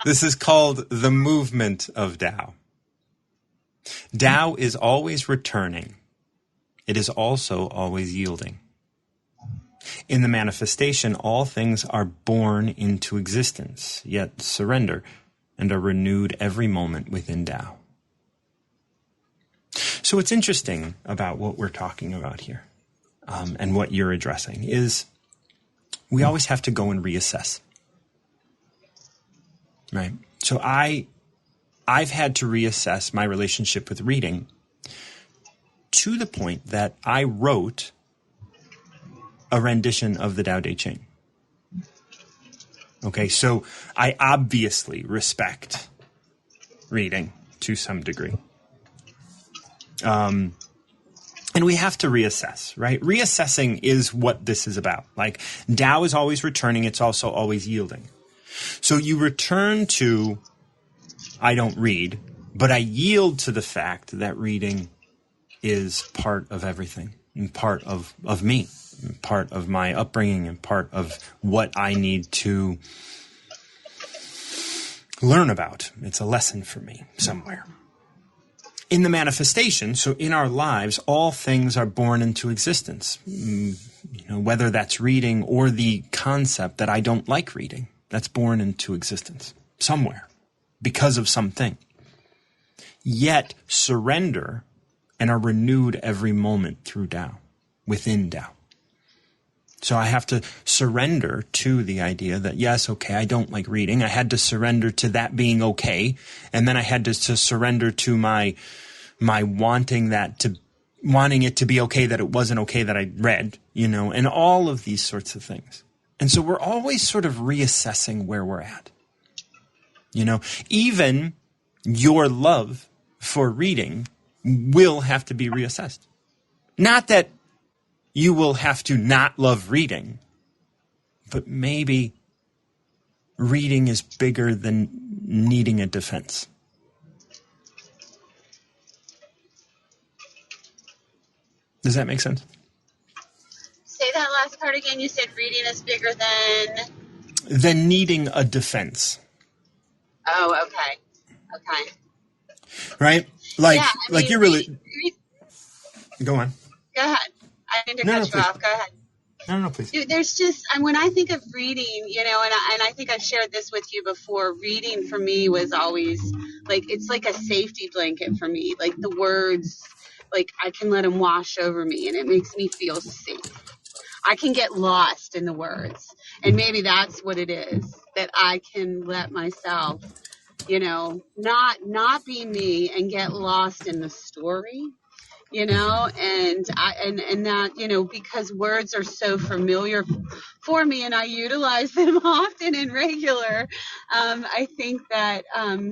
This is called the movement of Tao. Tao is always returning. It is also always yielding. In the manifestation, all things are born into existence, yet surrender, and are renewed every moment within Tao. So what's interesting about what we're talking about here, and what you're addressing, is we always have to go and reassess. Right? So I've had to reassess my relationship with reading to the point that I wrote a rendition of the Tao Te Ching. Okay, so I obviously respect reading to some degree. And we have to reassess, right? Reassessing is what this is about. Like, Tao is always returning, it's also always yielding. So you return to, I don't read, but I yield to the fact that reading is part of everything, and part of me, and part of my upbringing, and part of what I need to learn about. It's a lesson for me somewhere. in the manifestation, so in our lives, all things are born into existence. Whether that's reading or the concept that I don't like reading, that's born into existence somewhere because of something. Yet surrender and are renewed every moment through Tao, within Tao. So I have to surrender to the idea that, yes, okay, I don't like reading. I had to surrender to that being okay. And then I had to surrender to my wanting it to be okay that it wasn't okay that I read, and all of these sorts of things. And so we're always sort of reassessing where we're at. Even your love for reading will have to be reassessed. Not that you will have to not love reading, but maybe reading is bigger than needing a defense. Does that make sense? Say that last part again. You said reading is bigger than needing a defense. Oh, okay. Okay. Right? You're really... Go on. Go ahead. I didn't cut you off. Go ahead. No, please. There's just, when I think of reading, and I think I've shared this with you before, reading for me was always, it's like a safety blanket for me. Like the words, I can let them wash over me, and it makes me feel safe. I can get lost in the words, and maybe that's what it is, that I can let myself, not be me and get lost in the story. And that, because words are so familiar for me and I utilize them often and regular, I think that, I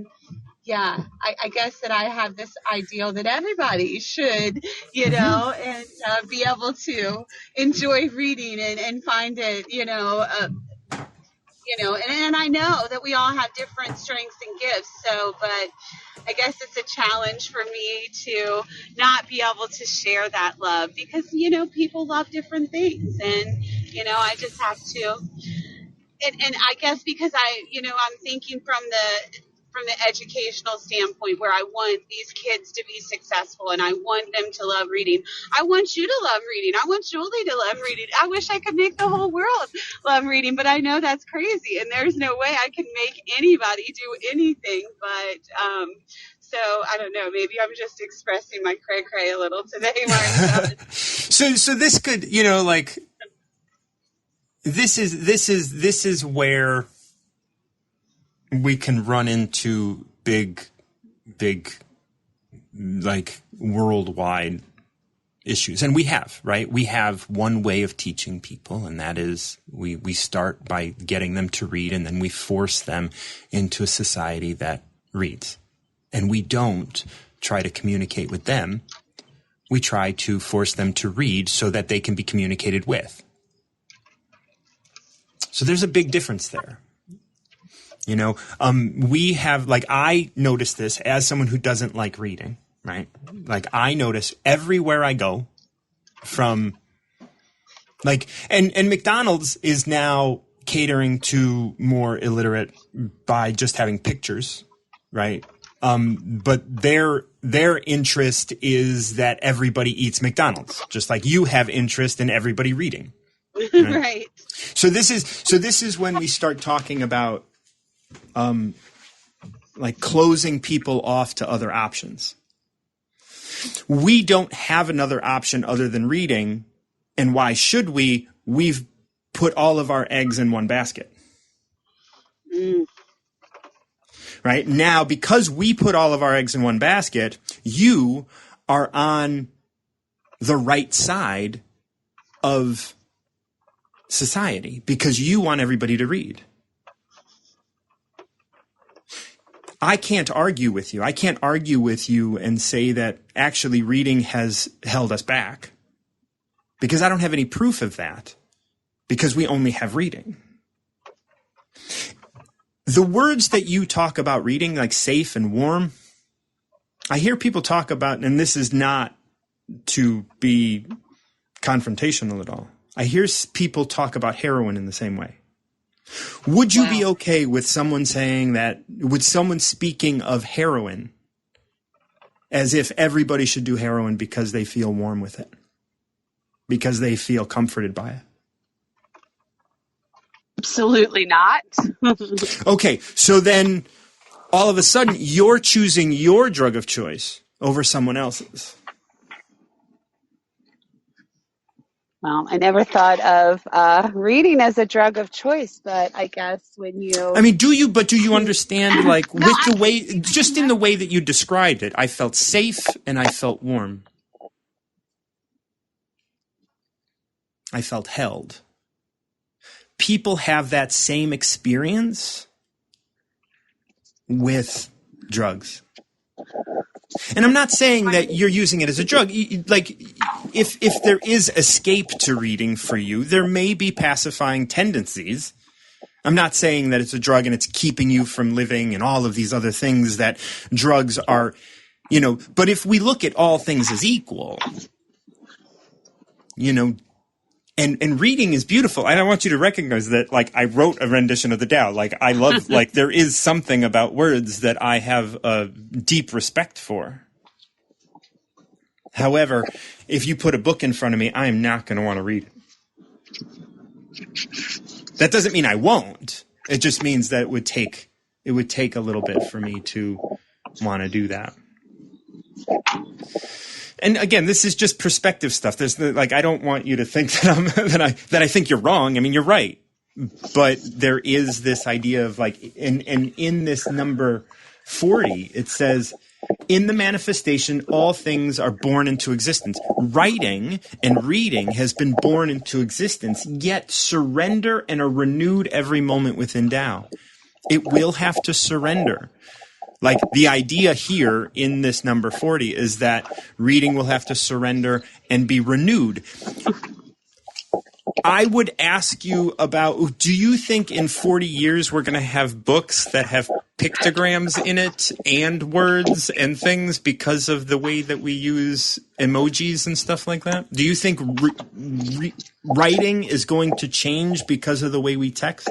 guess that I have this ideal that everybody should, and be able to enjoy reading and find it, and I know that we all have different strengths and gifts. So, but I guess it's a challenge for me to not be able to share that love because, people love different things. And, I just have to, and I guess because I'm thinking from the educational standpoint where I want these kids to be successful and I want them to love reading. I want you to love reading. I want Julie to love reading. I wish I could make the whole world love reading, but I know that's crazy and there's no way I can make anybody do anything. But, so I don't know, maybe I'm just expressing my cray-cray a little today. So this could, this is where we can run into big, worldwide issues. And we have, right? We have one way of teaching people, and that is we start by getting them to read, and then we force them into a society that reads. And we don't try to communicate with them. We try to force them to read so that they can be communicated with. So there's a big difference there. We have, I notice this as someone who doesn't like reading, right? I notice everywhere I go from, and McDonald's is now catering to more illiterate by just having pictures, right? But their interest is that everybody eats McDonald's, just like you have interest in everybody reading. Right. Right. So this is when we start talking about, closing people off to other options. We don't have another option other than reading. And why should we? We've put all of our eggs in one basket. Right now, because we put all of our eggs in one basket, you are on the right side of society because you want everybody to read. I can't argue with you. I can't argue with you and say that actually reading has held us back because I don't have any proof of that because we only have reading. The words that you talk about reading, like safe and warm, I hear people talk about, and this is not to be confrontational at all. I hear people talk about heroin in the same way. Would you be okay with someone saying that, with someone speaking of heroin as if everybody should do heroin because they feel warm with it, because they feel comforted by it. Absolutely not. Okay, so then all of a sudden you're choosing your drug of choice over someone else's. Well, I never thought of reading as a drug of choice, but I guess when you... I mean, do you understand, like, with the way, just in the way that you described it, I felt safe and I felt warm. I felt held. People have that same experience with drugs. And I'm not saying that you're using it as a drug. Like, if there is escape to reading for you, there may be pacifying tendencies. I'm not saying that it's a drug and it's keeping you from living and all of these other things that drugs are, you know. But if we look at all things as equal, you know, and reading is beautiful. And I want you to recognize that, like, I wrote a rendition of the Tao. Like, I love, like, there is something about words that I have a deep respect for. However, if you put a book in front of me, I am not going to want to read it. That doesn't mean I won't. It just means that it would take a little bit for me to want to do that. And again, this is just perspective stuff. There's I don't want you to think that I think you're wrong. I mean, you're right. But there is this idea of, like, and in this number 40, it says, in the manifestation, all things are born into existence. Writing and reading has been born into existence, yet surrender and are renewed every moment within Tao. It will have to surrender. Like, the idea here in this number 40 is that reading will have to surrender and be renewed. I would ask you about, do you think in 40 years we're going to have books that have pictograms in it and words and things because of the way that we use emojis and stuff like that? Do you think writing is going to change because of the way we text?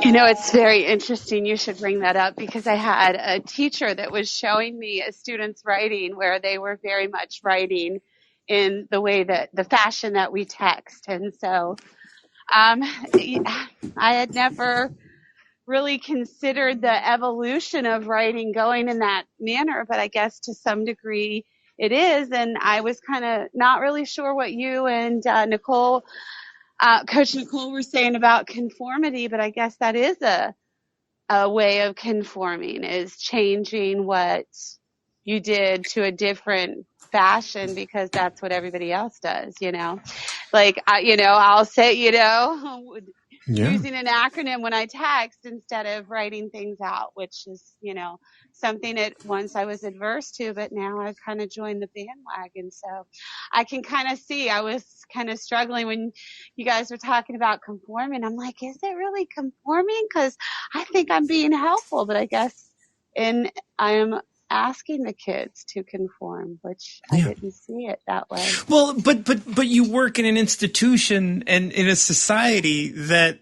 You know, it's very interesting you should bring that up, because I had a teacher that was showing me a student's writing where they were very much writing in the way that the fashion that we text. And so I had never really considered the evolution of writing going in that manner, but I guess to some degree it is. And I was kind of not really sure what you and Nicole, Coach Nicole, were saying about conformity, but I guess that is a way of conforming, is changing what you did to a different fashion because that's what everybody else does, you know. Like, I'll say, using an acronym when I text instead of writing things out, which is, something that once I was adverse to, but now I've kind of joined the bandwagon. So I can kind of see, I was kind of struggling when you guys were talking about conforming. I'm like, is it really conforming? Because I think I'm being helpful, but I guess I am asking the kids to conform, which I didn't see it that way. Well, but you work in an institution and in a society that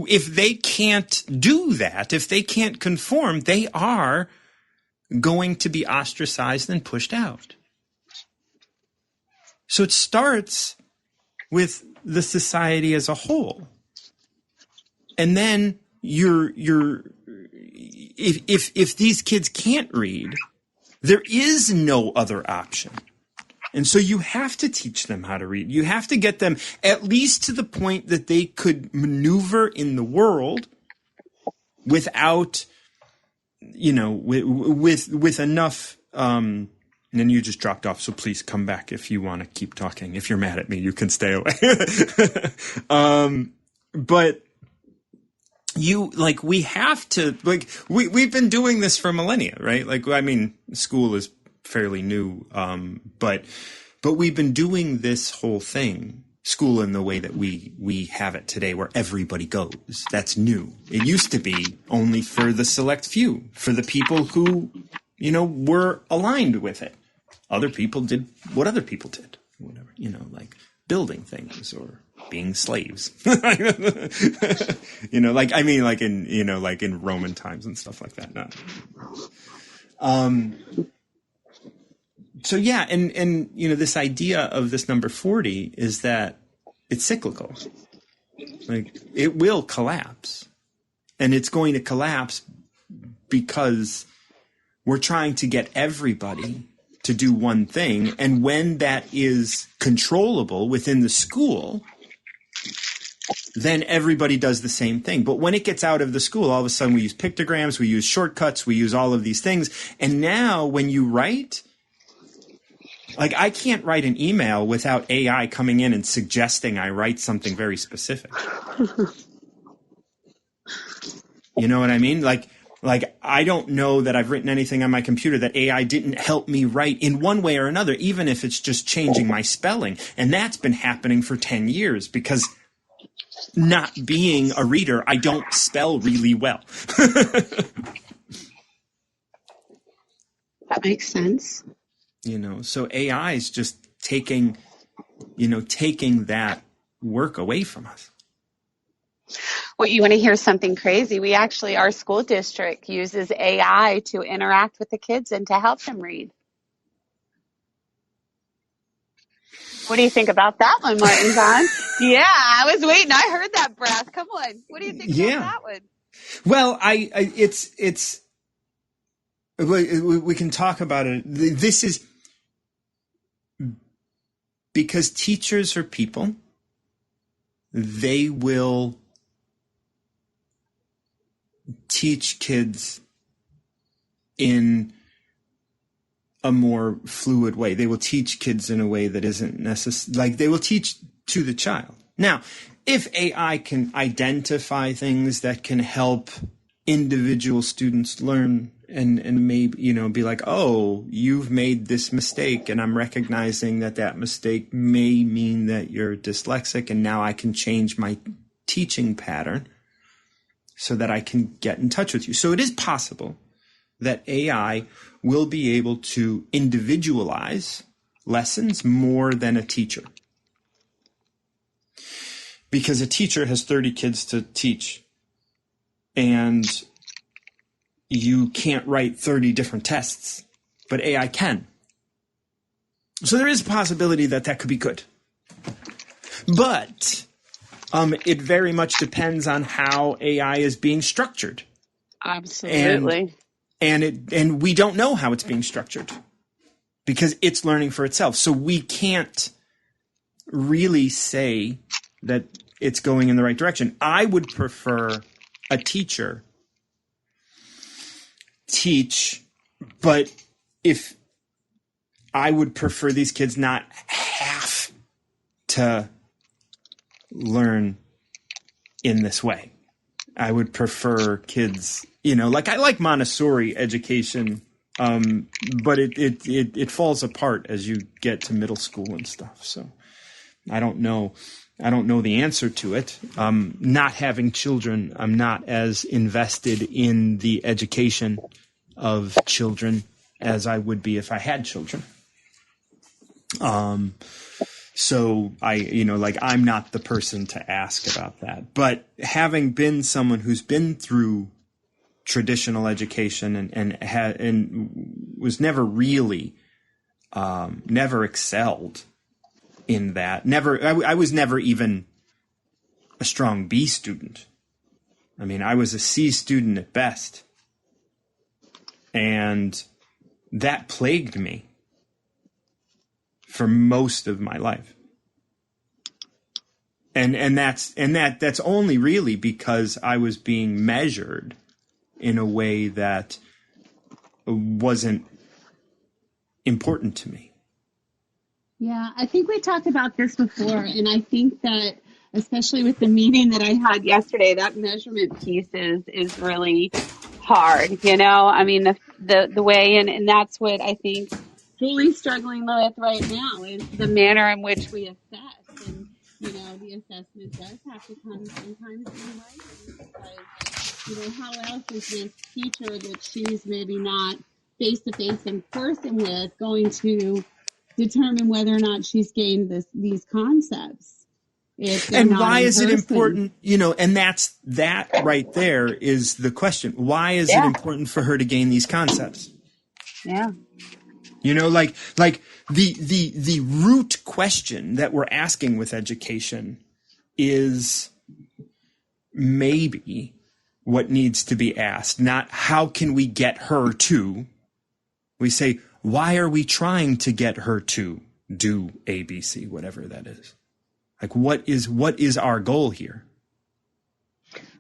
if they can't do that, if they can't conform, they are going to be ostracized and pushed out. So it starts with the society as a whole. And then if these kids can't read, there is no other option. And so you have to teach them how to read. You have to get them at least to the point that they could maneuver in the world without, with enough, and then you just dropped off. So please come back if you want to keep talking. If you're mad at me, you can stay away. But we have to, we've been doing this for millennia, right? School is fairly new, but we've been doing this whole thing, school in the way that we have it today, where everybody goes. That's new. It used to be only for the select few, for the people who, were aligned with it. Other people did what other people did, whatever, like building things or being slaves, in Roman times and stuff like that. No. So yeah, and this idea of this number 40 is that it's cyclical. Like, it will collapse, and it's going to collapse because we're trying to get everybody to do one thing. And when that is controllable within the school, then everybody does the same thing. But when it gets out of the school, all of a sudden we use pictograms, we use shortcuts, we use all of these things. And now when you write, like, I can't write an email without AI coming in and suggesting I write something very specific. You know what I mean? Like I don't know that I've written anything on my computer that AI didn't help me write in one way or another, even if it's just changing my spelling. And that's been happening for 10 years because not being a reader, I don't spell really well. That makes sense. So AI is just taking that work away from us. Well, you want to hear something crazy? Our school district uses AI to interact with the kids and to help them read. What do you think about that one, Martin John? Yeah, I was waiting. I heard that breath. Come on. What do you think about that one? Well, we can talk about it. This is because teachers are people. They will teach kids in a more fluid way. They will teach kids in a way that isn't necessary. Like, they will teach to the child. Now, if AI can identify things that can help individual students learn and maybe, be like, oh, you've made this mistake and I'm recognizing that mistake may mean that you're dyslexic, and now I can change my teaching pattern so that I can get in touch with you. So it is possible that AI will be able to individualize lessons more than a teacher. Because a teacher has 30 kids to teach, and you can't write 30 different tests, but AI can. So there is a possibility that could be good. But it very much depends on how AI is being structured. Absolutely. And we don't know how it's being structured because it's learning for itself. So we can't really say that it's going in the right direction. I would prefer a teacher teach, but if I would prefer these kids not have to learn in this way. I would prefer kids, like, I like Montessori education, but it falls apart as you get to middle school and stuff. So I don't know the answer to it. Not having children, I'm not as invested in the education of children as I would be if I had children. So I'm not the person to ask about that. But having been someone who's been through traditional education and was never really, never excelled in that. I was never even a strong B student. I mean, I was a C student at best. And that plagued me for most of my life. And that's only really because I was being measured in a way that wasn't important to me. Yeah, I think we talked about this before, and I think that especially with the meeting that I had yesterday, that measurement piece is really hard, I mean, the way, and that's what I think Julie's struggling with right now is the manner in which we assess. And, the assessment does have to come sometimes in writing because, how else is this teacher that she's maybe not face-to-face in person with going to determine whether or not she's gained these concepts? And why is it important, and that right there is the question. Why is it important for her to gain these concepts? Yeah. You know, like the root question that we're asking with education is maybe what needs to be asked, not how can we get her to. We say, why are we trying to get her to do A, B, C, whatever that is? Like, what is our goal here?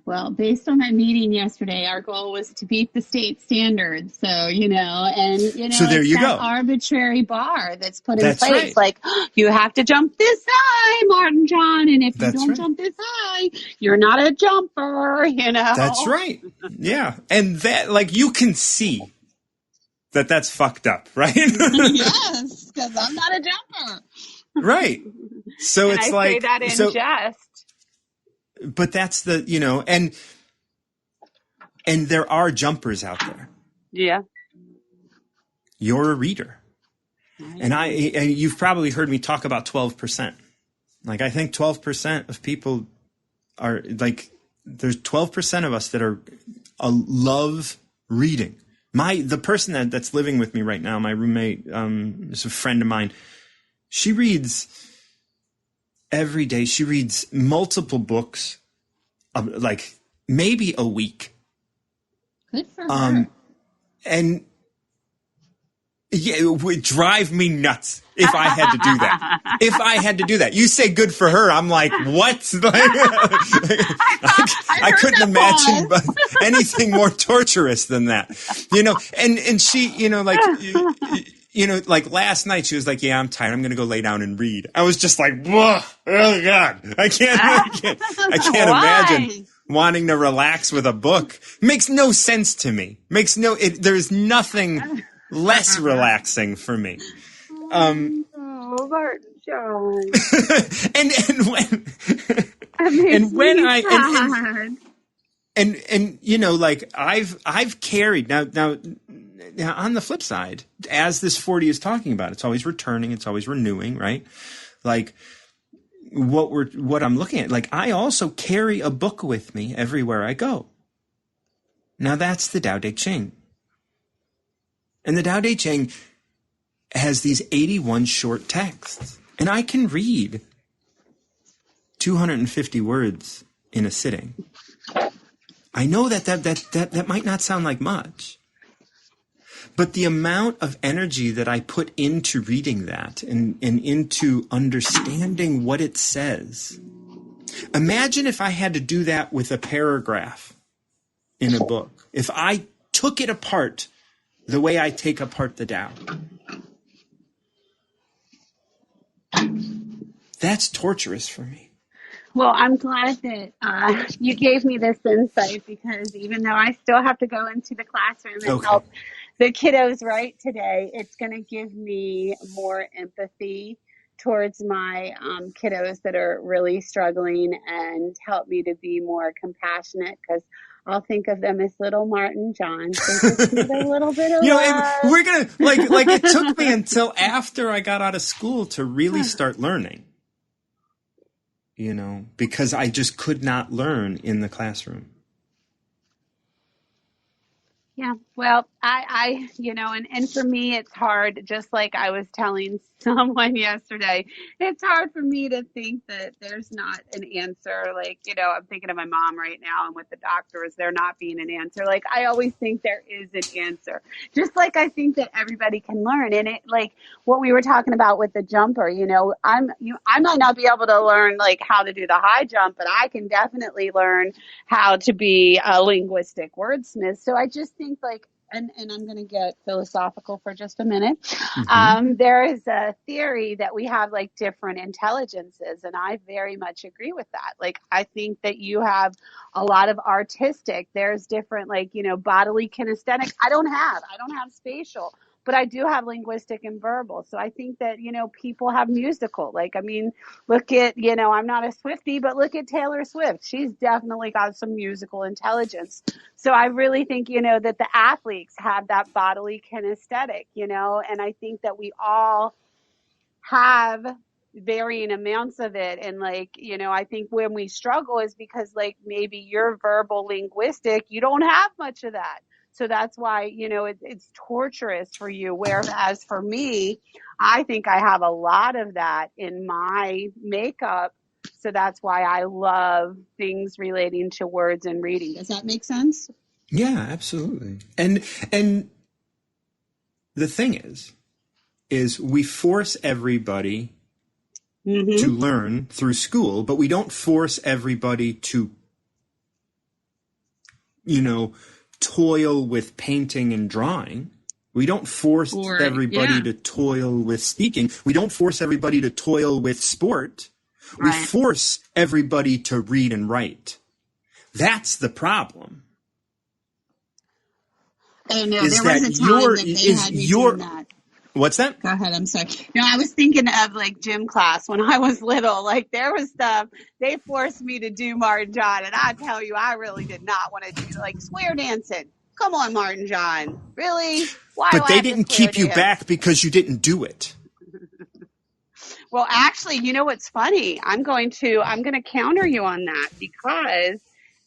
Well, based on that meeting yesterday, our goal was to beat the state standards. So, So there it's you that go. arbitrary bar that's put in That's place. right. Like, you have to jump this high, Martin John. And if you That's don't right. jump this high, you're not a jumper, That's right. Yeah. And that, like, you can see that that's fucked up, right? Yes, because I'm not a jumper. Right. So And it's I like, say that in jest. But that's the, and there are jumpers out there. Yeah. You're a reader. And you've probably heard me talk about 12%. Like, I think 12% of people are like, there's 12% of us that are love reading. The person that's living with me right now, my roommate, is a friend of mine. She reads every day. She reads multiple books, like maybe a week. Good for her. And yeah, it would drive me nuts if I had to do that. If I had to do that. You say good for her. I'm like, what? I couldn't imagine anything more torturous than that. And she, like last night she was like, yeah, I'm tired. I'm going to go lay down and read. I was just like, whoa, oh God, I can't imagine wanting to relax with a book. Makes no sense to me. There's nothing less relaxing for me. Martin John. and when like I've carried now on the flip side, as this 40 is talking about, it's always returning, it's always renewing, right? Like what I'm looking at, like I also carry a book with me everywhere I go. Now that's the Tao Te Ching. And the Tao Te Ching has these 81 short texts. And I can read 250 words in a sitting. I know that might not sound like much. But the amount of energy that I put into reading that and into understanding what it says. Imagine if I had to do that with a paragraph in a book. If I took it apart the way I take apart the Tao. That's torturous for me. Well, I'm glad that you gave me this insight, because even though I still have to go into the classroom and help the kiddos write today, it's going to give me more empathy towards my kiddos that are really struggling, and help me to be more compassionate, because I'll think of them as little Martin John. So just need a little bit of love. And we're going to, like it took me until after I got out of school to really start learning. Because I just could not learn in the classroom. Yeah, well, I and for me, it's hard, just like I was telling someone yesterday, it's hard for me to think that there's not an answer. Like, I'm thinking of my mom right now, and with the doctors, there not being an answer. Like, I always think there is an answer, just like I think that everybody can learn. And it, like what we were talking about with the jumper, I might not be able to learn like how to do the high jump, but I can definitely learn how to be a linguistic wordsmith. So I just think and I'm going to get philosophical for just a minute. Mm-hmm. There is a theory that we have like different intelligences, and I very much agree with that. Like, I think that you have a lot of artistic, there's different, bodily kinesthetic. I don't have spatial, but I do have linguistic and verbal. So I think that, people have musical. Like, I mean, look at, I'm not a Swiftie, but look at Taylor Swift. She's definitely got some musical intelligence. So I really think, that the athletes have that bodily kinesthetic, and I think that we all have varying amounts of it. And I think when we struggle is because maybe you're verbal linguistic, you don't have much of that. So that's why, it's torturous for you. Whereas for me, I think I have a lot of that in my makeup. So that's why I love things relating to words and reading. Does that make sense? Yeah, absolutely. And the thing is we force everybody to learn through school, but we don't force everybody to, toil with painting and drawing. We don't force everybody to toil with speaking. We don't force everybody to toil with sport. We force everybody to read and write. That's the problem. Oh no, there was a time that they had me doing that. What's that? Go ahead, I'm sorry. No, I was thinking of like gym class when I was little. Like there was stuff, they forced me to do Martin John, and I tell you, I really did not want to do like square dancing. Come on, Martin John. Really? Why? But they didn't keep you back because you didn't do it. Well, actually, you know what's funny? I'm going to counter you on that because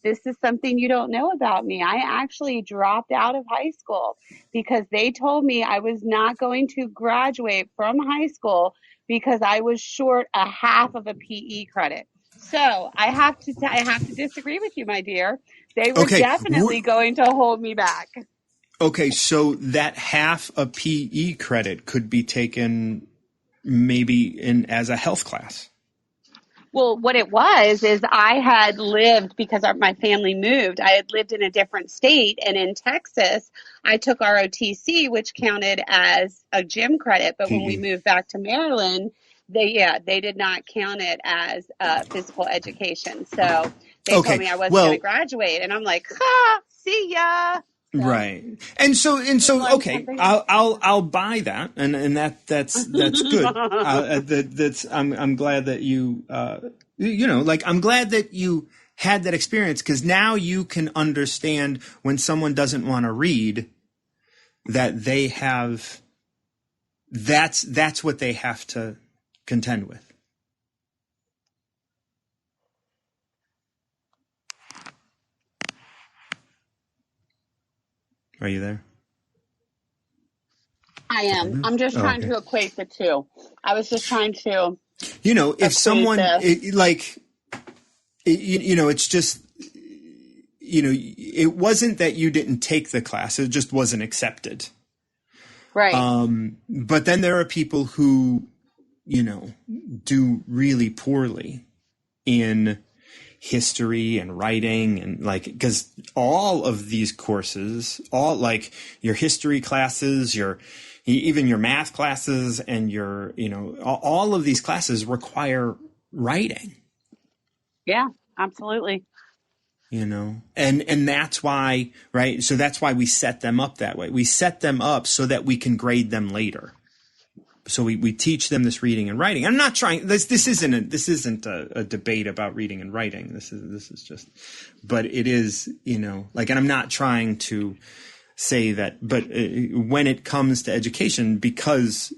this is something you don't know about me. I actually dropped out of high school because they told me I was not going to graduate from high school because I was short a half of a PE credit. So I have to disagree with you, my dear. They were definitely going to hold me back. Okay, so that half a PE credit could be taken maybe as a health class. Well, what it was is I had lived, because my family moved, I had lived in a different state. And in Texas, I took ROTC, which counted as a gym credit. But when we moved back to Maryland, they did not count it as physical education. So they told me I wasn't going to graduate. And I'm like, see ya. So, right. And so, okay, I'll buy that. And that's good. I'm glad that you, I'm glad that you had that experience, because now you can understand when someone doesn't want to read that they have, that's what they have to contend with. Are you there? I am. I'm just trying to equate the two. I was just trying to. If someone it's just, it wasn't that you didn't take the class; it just wasn't accepted. Right. But then there are people who, do really poorly in history and writing, and because all of these courses, all like your history classes, even your math classes, and your, all of these classes require writing. Yeah, absolutely. And that's why, right? So that's why we set them up that way. We set them up so that we can grade them later. So we teach them this reading and writing. I'm not trying, this isn't a debate about reading and writing. This is just, but it is, and I'm not trying to say that, but when it comes to education, because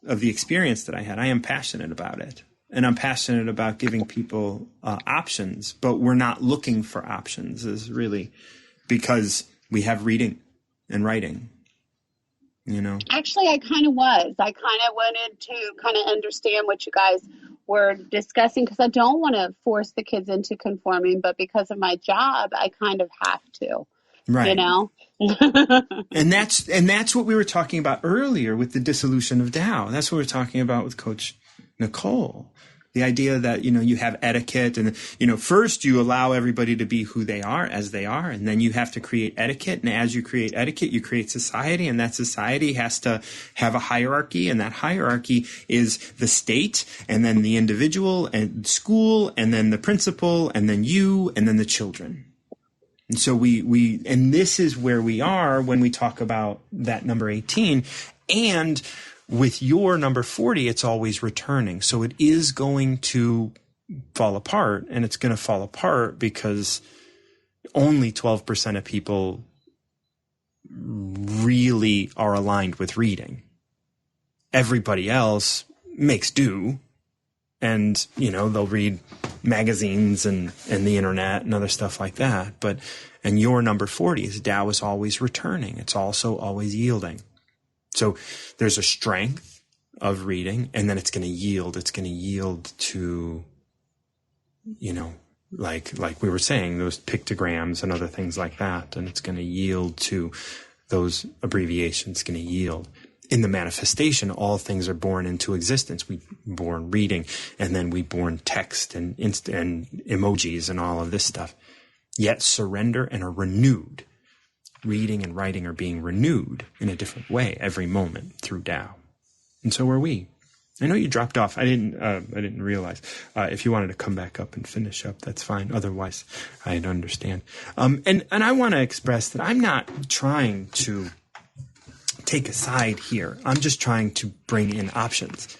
of the experience that I had, I am passionate about it. And I'm passionate about giving people options, but we're not looking for options, is really because we have reading and writing. Actually, I kind of was. I kind of wanted to kind of understand what you guys were discussing, because I don't want to force the kids into conforming, but because of my job, I kind of have to. Right. And that's what we were talking about earlier with the dissolution of Tao. That's what we're talking about with Coach Nicole. The idea that, you have etiquette, and, first you allow everybody to be who they are, as they are, and then you have to create etiquette. And as you create etiquette, you create society, and that society has to have a hierarchy, and that hierarchy is the state, and then the individual, and school, and then the principal, and then you, and then the children. And so and this is where we are when we talk about that number 18. And with your number 40, it's always returning. So it is going to fall apart, and it's going to fall apart because only 12% of people really are aligned with reading. Everybody else makes do, and, they'll read magazines and the internet and other stuff like that. And your number 40 is Tao is always returning. It's also always yielding. So there's a strength of reading, and then it's going to yield. It's going to yield to, like we were saying, those pictograms and other things like that. And it's going to yield to those abbreviations, going to yield. In the manifestation, all things are born into existence. We born reading, and then we born text and emojis and all of this stuff. Yet surrender and are renewed. Reading and writing are being renewed in a different way every moment through Tao. And so are we. I know you dropped off. I didn't realize. If you wanted to come back up and finish up, that's fine. Otherwise, I'd understand. And I want to express that I'm not trying to take a side here. I'm just trying to bring in options.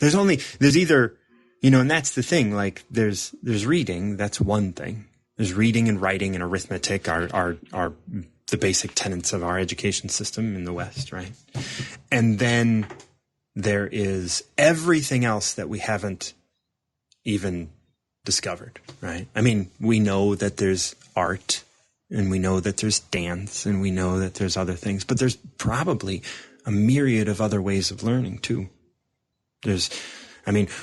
There's either, and that's the thing, like there's reading, that's one thing. There's reading and writing and arithmetic are the basic tenets of our education system in the West, right? And then there is everything else that we haven't even discovered, right? I mean, we know that there's art, and we know that there's dance, and we know that there's other things, but there's probably a myriad of other ways of learning too.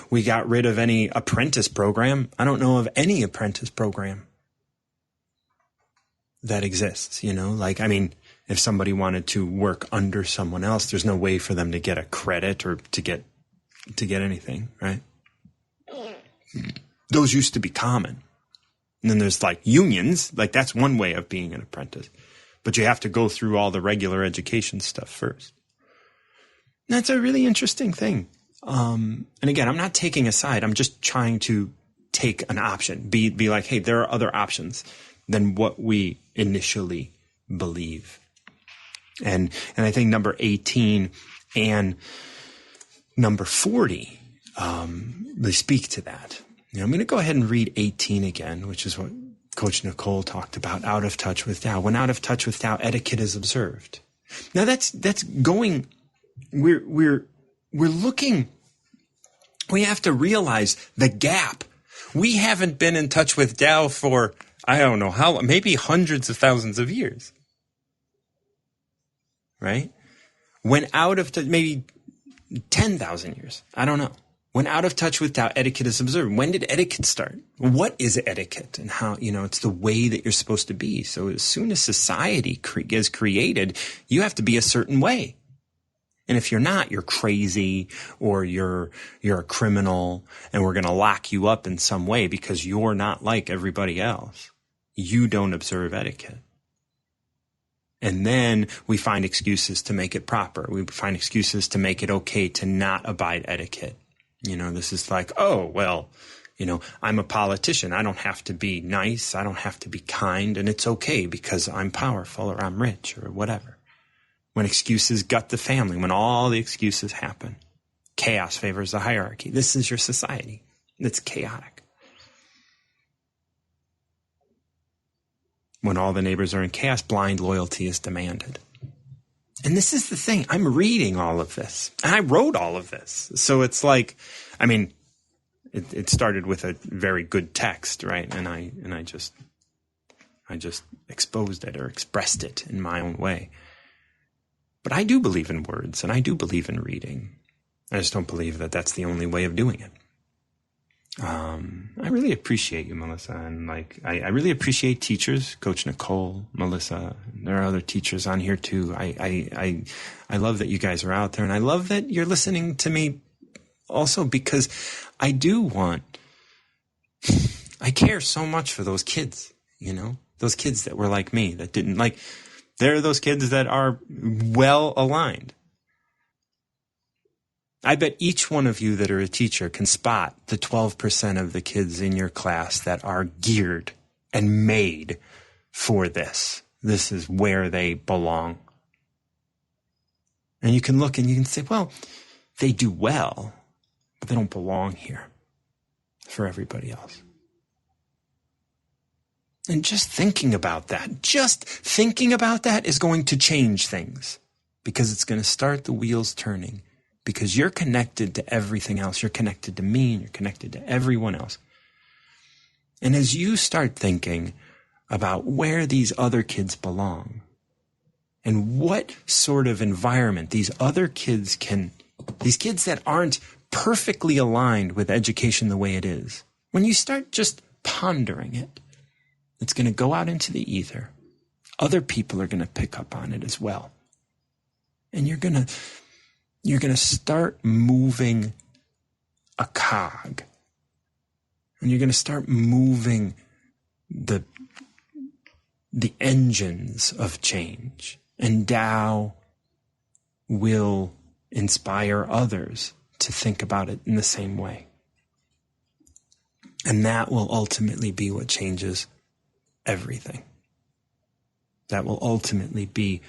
We got rid of any apprentice program. I don't know of any apprentice program that exists, if somebody wanted to work under someone else, there's no way for them to get a credit or to get anything, right? Those used to be common. And then there's like unions, like that's one way of being an apprentice. But you have to go through all the regular education stuff first. And that's a really interesting thing. And again, I'm not taking a side. I'm just trying to take an option. Be like, hey, there are other options than what we initially believe. And I think number 18 and number 40 they speak to that. I'm going to go ahead and read 18 again, which is what Coach Nicole talked about, out of touch with Tao. When out of touch with Tao, etiquette is observed. Now that's going, we're looking, we have to realize the gap. We haven't been in touch with Tao for, I don't know how, maybe hundreds of thousands of years. Right? When out of touch, maybe 10,000 years. I don't know. When out of touch with Tao, etiquette is observed. When did etiquette start? What is etiquette and how, it's the way that you're supposed to be. So as soon as society is created, you have to be a certain way. And if you're not, you're crazy or you're a criminal and we're going to lock you up in some way because you're not like everybody else. You don't observe etiquette. And then we find excuses to make it proper. We find excuses to make it okay to not abide etiquette. This is like, oh, well, I'm a politician. I don't have to be nice. I don't have to be kind. And it's okay because I'm powerful or I'm rich or whatever. When excuses gut the family, when all the excuses happen, chaos favors the hierarchy. This is your society. It's chaotic. When all the neighbors are in chaos, blind loyalty is demanded. And this is the thing. I'm reading all of this. And I wrote all of this. So it's like, it started with a very good text, right? And I just exposed it or expressed it in my own way. But I do believe in words and I do believe in reading. I just don't believe that that's the only way of doing it. I really appreciate you, Melissa. And I really appreciate teachers, Coach Nicole, Melissa. There are other teachers on here too. I love that you guys are out there, and I love that you're listening to me also because I care so much for those kids, those kids that were like me, that didn't there are those kids that are well aligned. I bet each one of you that are a teacher can spot the 12% of the kids in your class that are geared and made for this. This is where they belong. And you can look and you can say, well, they do well, but they don't belong here for everybody else. And just thinking about that is going to change things because it's going to start the wheels turning. Because you're connected to everything else. You're connected to me and you're connected to everyone else. And as you start thinking about where these other kids belong and what sort of environment these kids that aren't perfectly aligned with education the way it is, when you start just pondering it, it's going to go out into the ether. Other people are going to pick up on it as well. And you're going to start moving a cog. And you're going to start moving the engines of change. And Tao will inspire others to think about it in the same way. And that will ultimately be what changes everything. That will ultimately be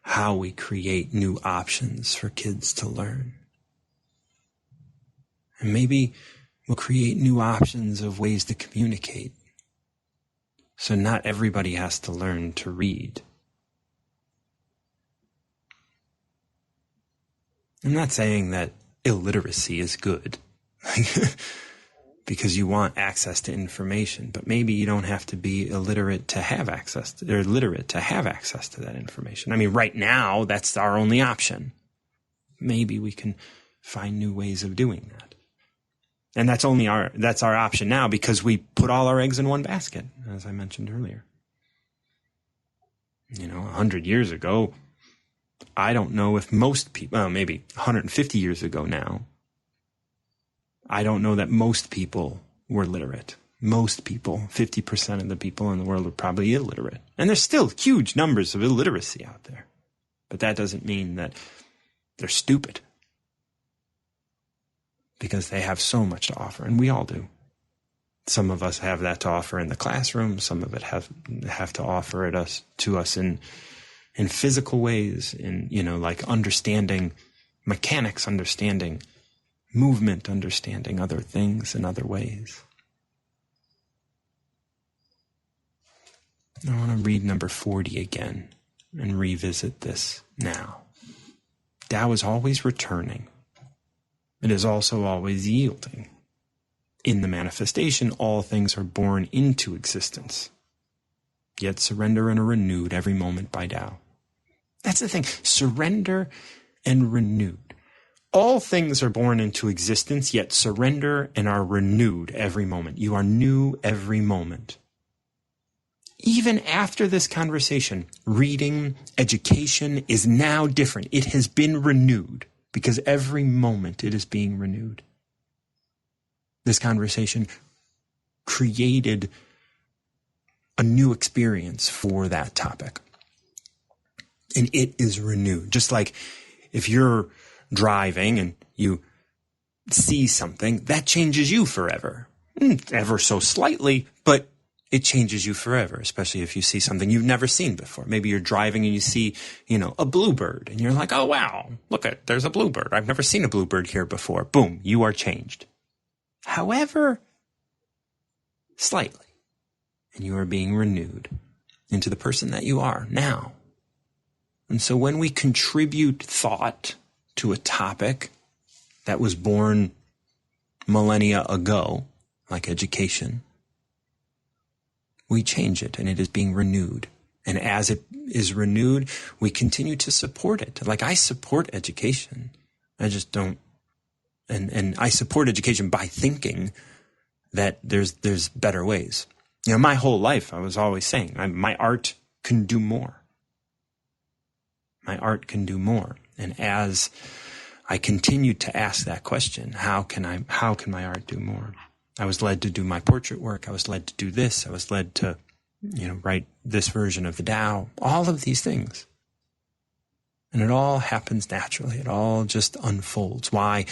how we create new options for kids to learn. And maybe we'll create new options of ways to communicate. So not everybody has to learn to read. I'm not saying that illiteracy is good because you want access to information, but maybe you don't have to be illiterate to have access to, or literate to have access to that information. I mean, right now, that's our only option. Maybe we can find new ways of doing that. And that's our option now because we put all our eggs in one basket, as I mentioned earlier. 100 years ago, I don't know if most people, well, maybe 150 years ago now, I don't know that most people were literate. Most people, 50% of the people in the world are probably illiterate. And there's still huge numbers of illiteracy out there. But that doesn't mean that they're stupid. Because they have so much to offer, and we all do. Some of us have that to offer in the classroom. Some of it have to offer it to us in physical ways, in like understanding mechanics, understanding movement, understanding other things in other ways. I want to read number 40 again and revisit this now. Tao is always returning. It is also always yielding. In the manifestation, all things are born into existence, yet surrender and are renewed every moment by Tao. That's the thing. Surrender and renewed. All things are born into existence, yet surrender and are renewed every moment. You are new every moment. Even after this conversation, reading, education is now different. It has been renewed because every moment it is being renewed. This conversation created a new experience for that topic. And it is renewed. Just like if you're driving and you see something, that changes you forever. Ever so slightly, but it changes you forever, especially if you see something you've never seen before. Maybe you're driving and you see, a bluebird, and you're like, oh, wow, there's a bluebird. I've never seen a bluebird here before. Boom, you are changed. However, slightly. And you are being renewed into the person that you are now. And so when we contribute thought to a topic that was born millennia ago, like education, we change it and it is being renewed. And as it is renewed, we continue to support it. Like I support education. I just don't. And I support education by thinking that there's better ways. My whole life I was always saying, my art can do more. My art can do more. And as I continued to ask that question, how can my art do more? I was led to do my portrait work. I was led to do this. I was led to, write this version of the Tao. All of these things. And it all happens naturally. It all just unfolds. Why?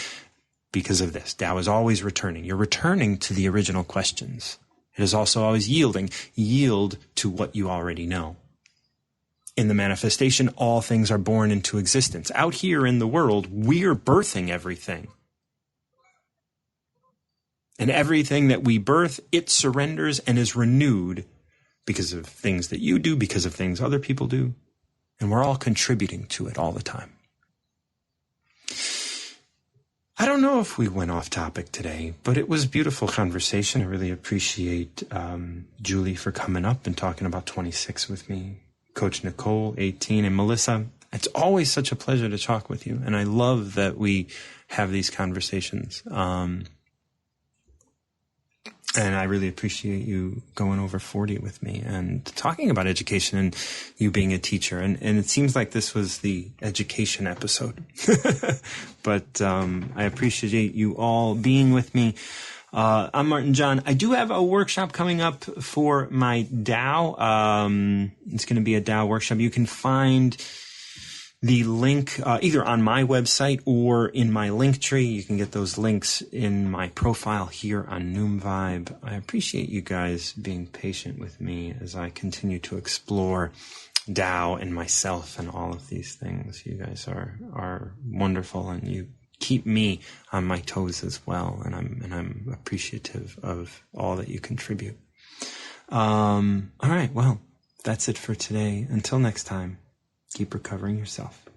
Because of this. Tao is always returning. You're returning to the original questions. It is also always yielding. Yield to what you already know. In the manifestation, all things are born into existence. Out here in the world, we're birthing everything. And everything that we birth, it surrenders and is renewed because of things that you do, because of things other people do. And we're all contributing to it all the time. I don't know if we went off topic today, but it was a beautiful conversation. I really appreciate Julie for coming up and talking about 26 with me, Coach Nicole, 18, and Melissa. It's always such a pleasure to talk with you, and I love that we have these conversations. And I really appreciate you going over 40 with me and talking about education and you being a teacher. And it seems like this was the education episode. But I appreciate you all being with me. I'm Martin John. I do have a workshop coming up for my Tao. It's going to be a Tao workshop. You can find the link either on my website or in my link tree. You can get those links in my profile here on Noom Vibe. I appreciate you guys being patient with me as I continue to explore Tao and myself and all of these things. You guys are wonderful, and you keep me on my toes as well. And I'm appreciative of all that you contribute. All right. Well, that's it for today. Until next time. Keep recovering yourself.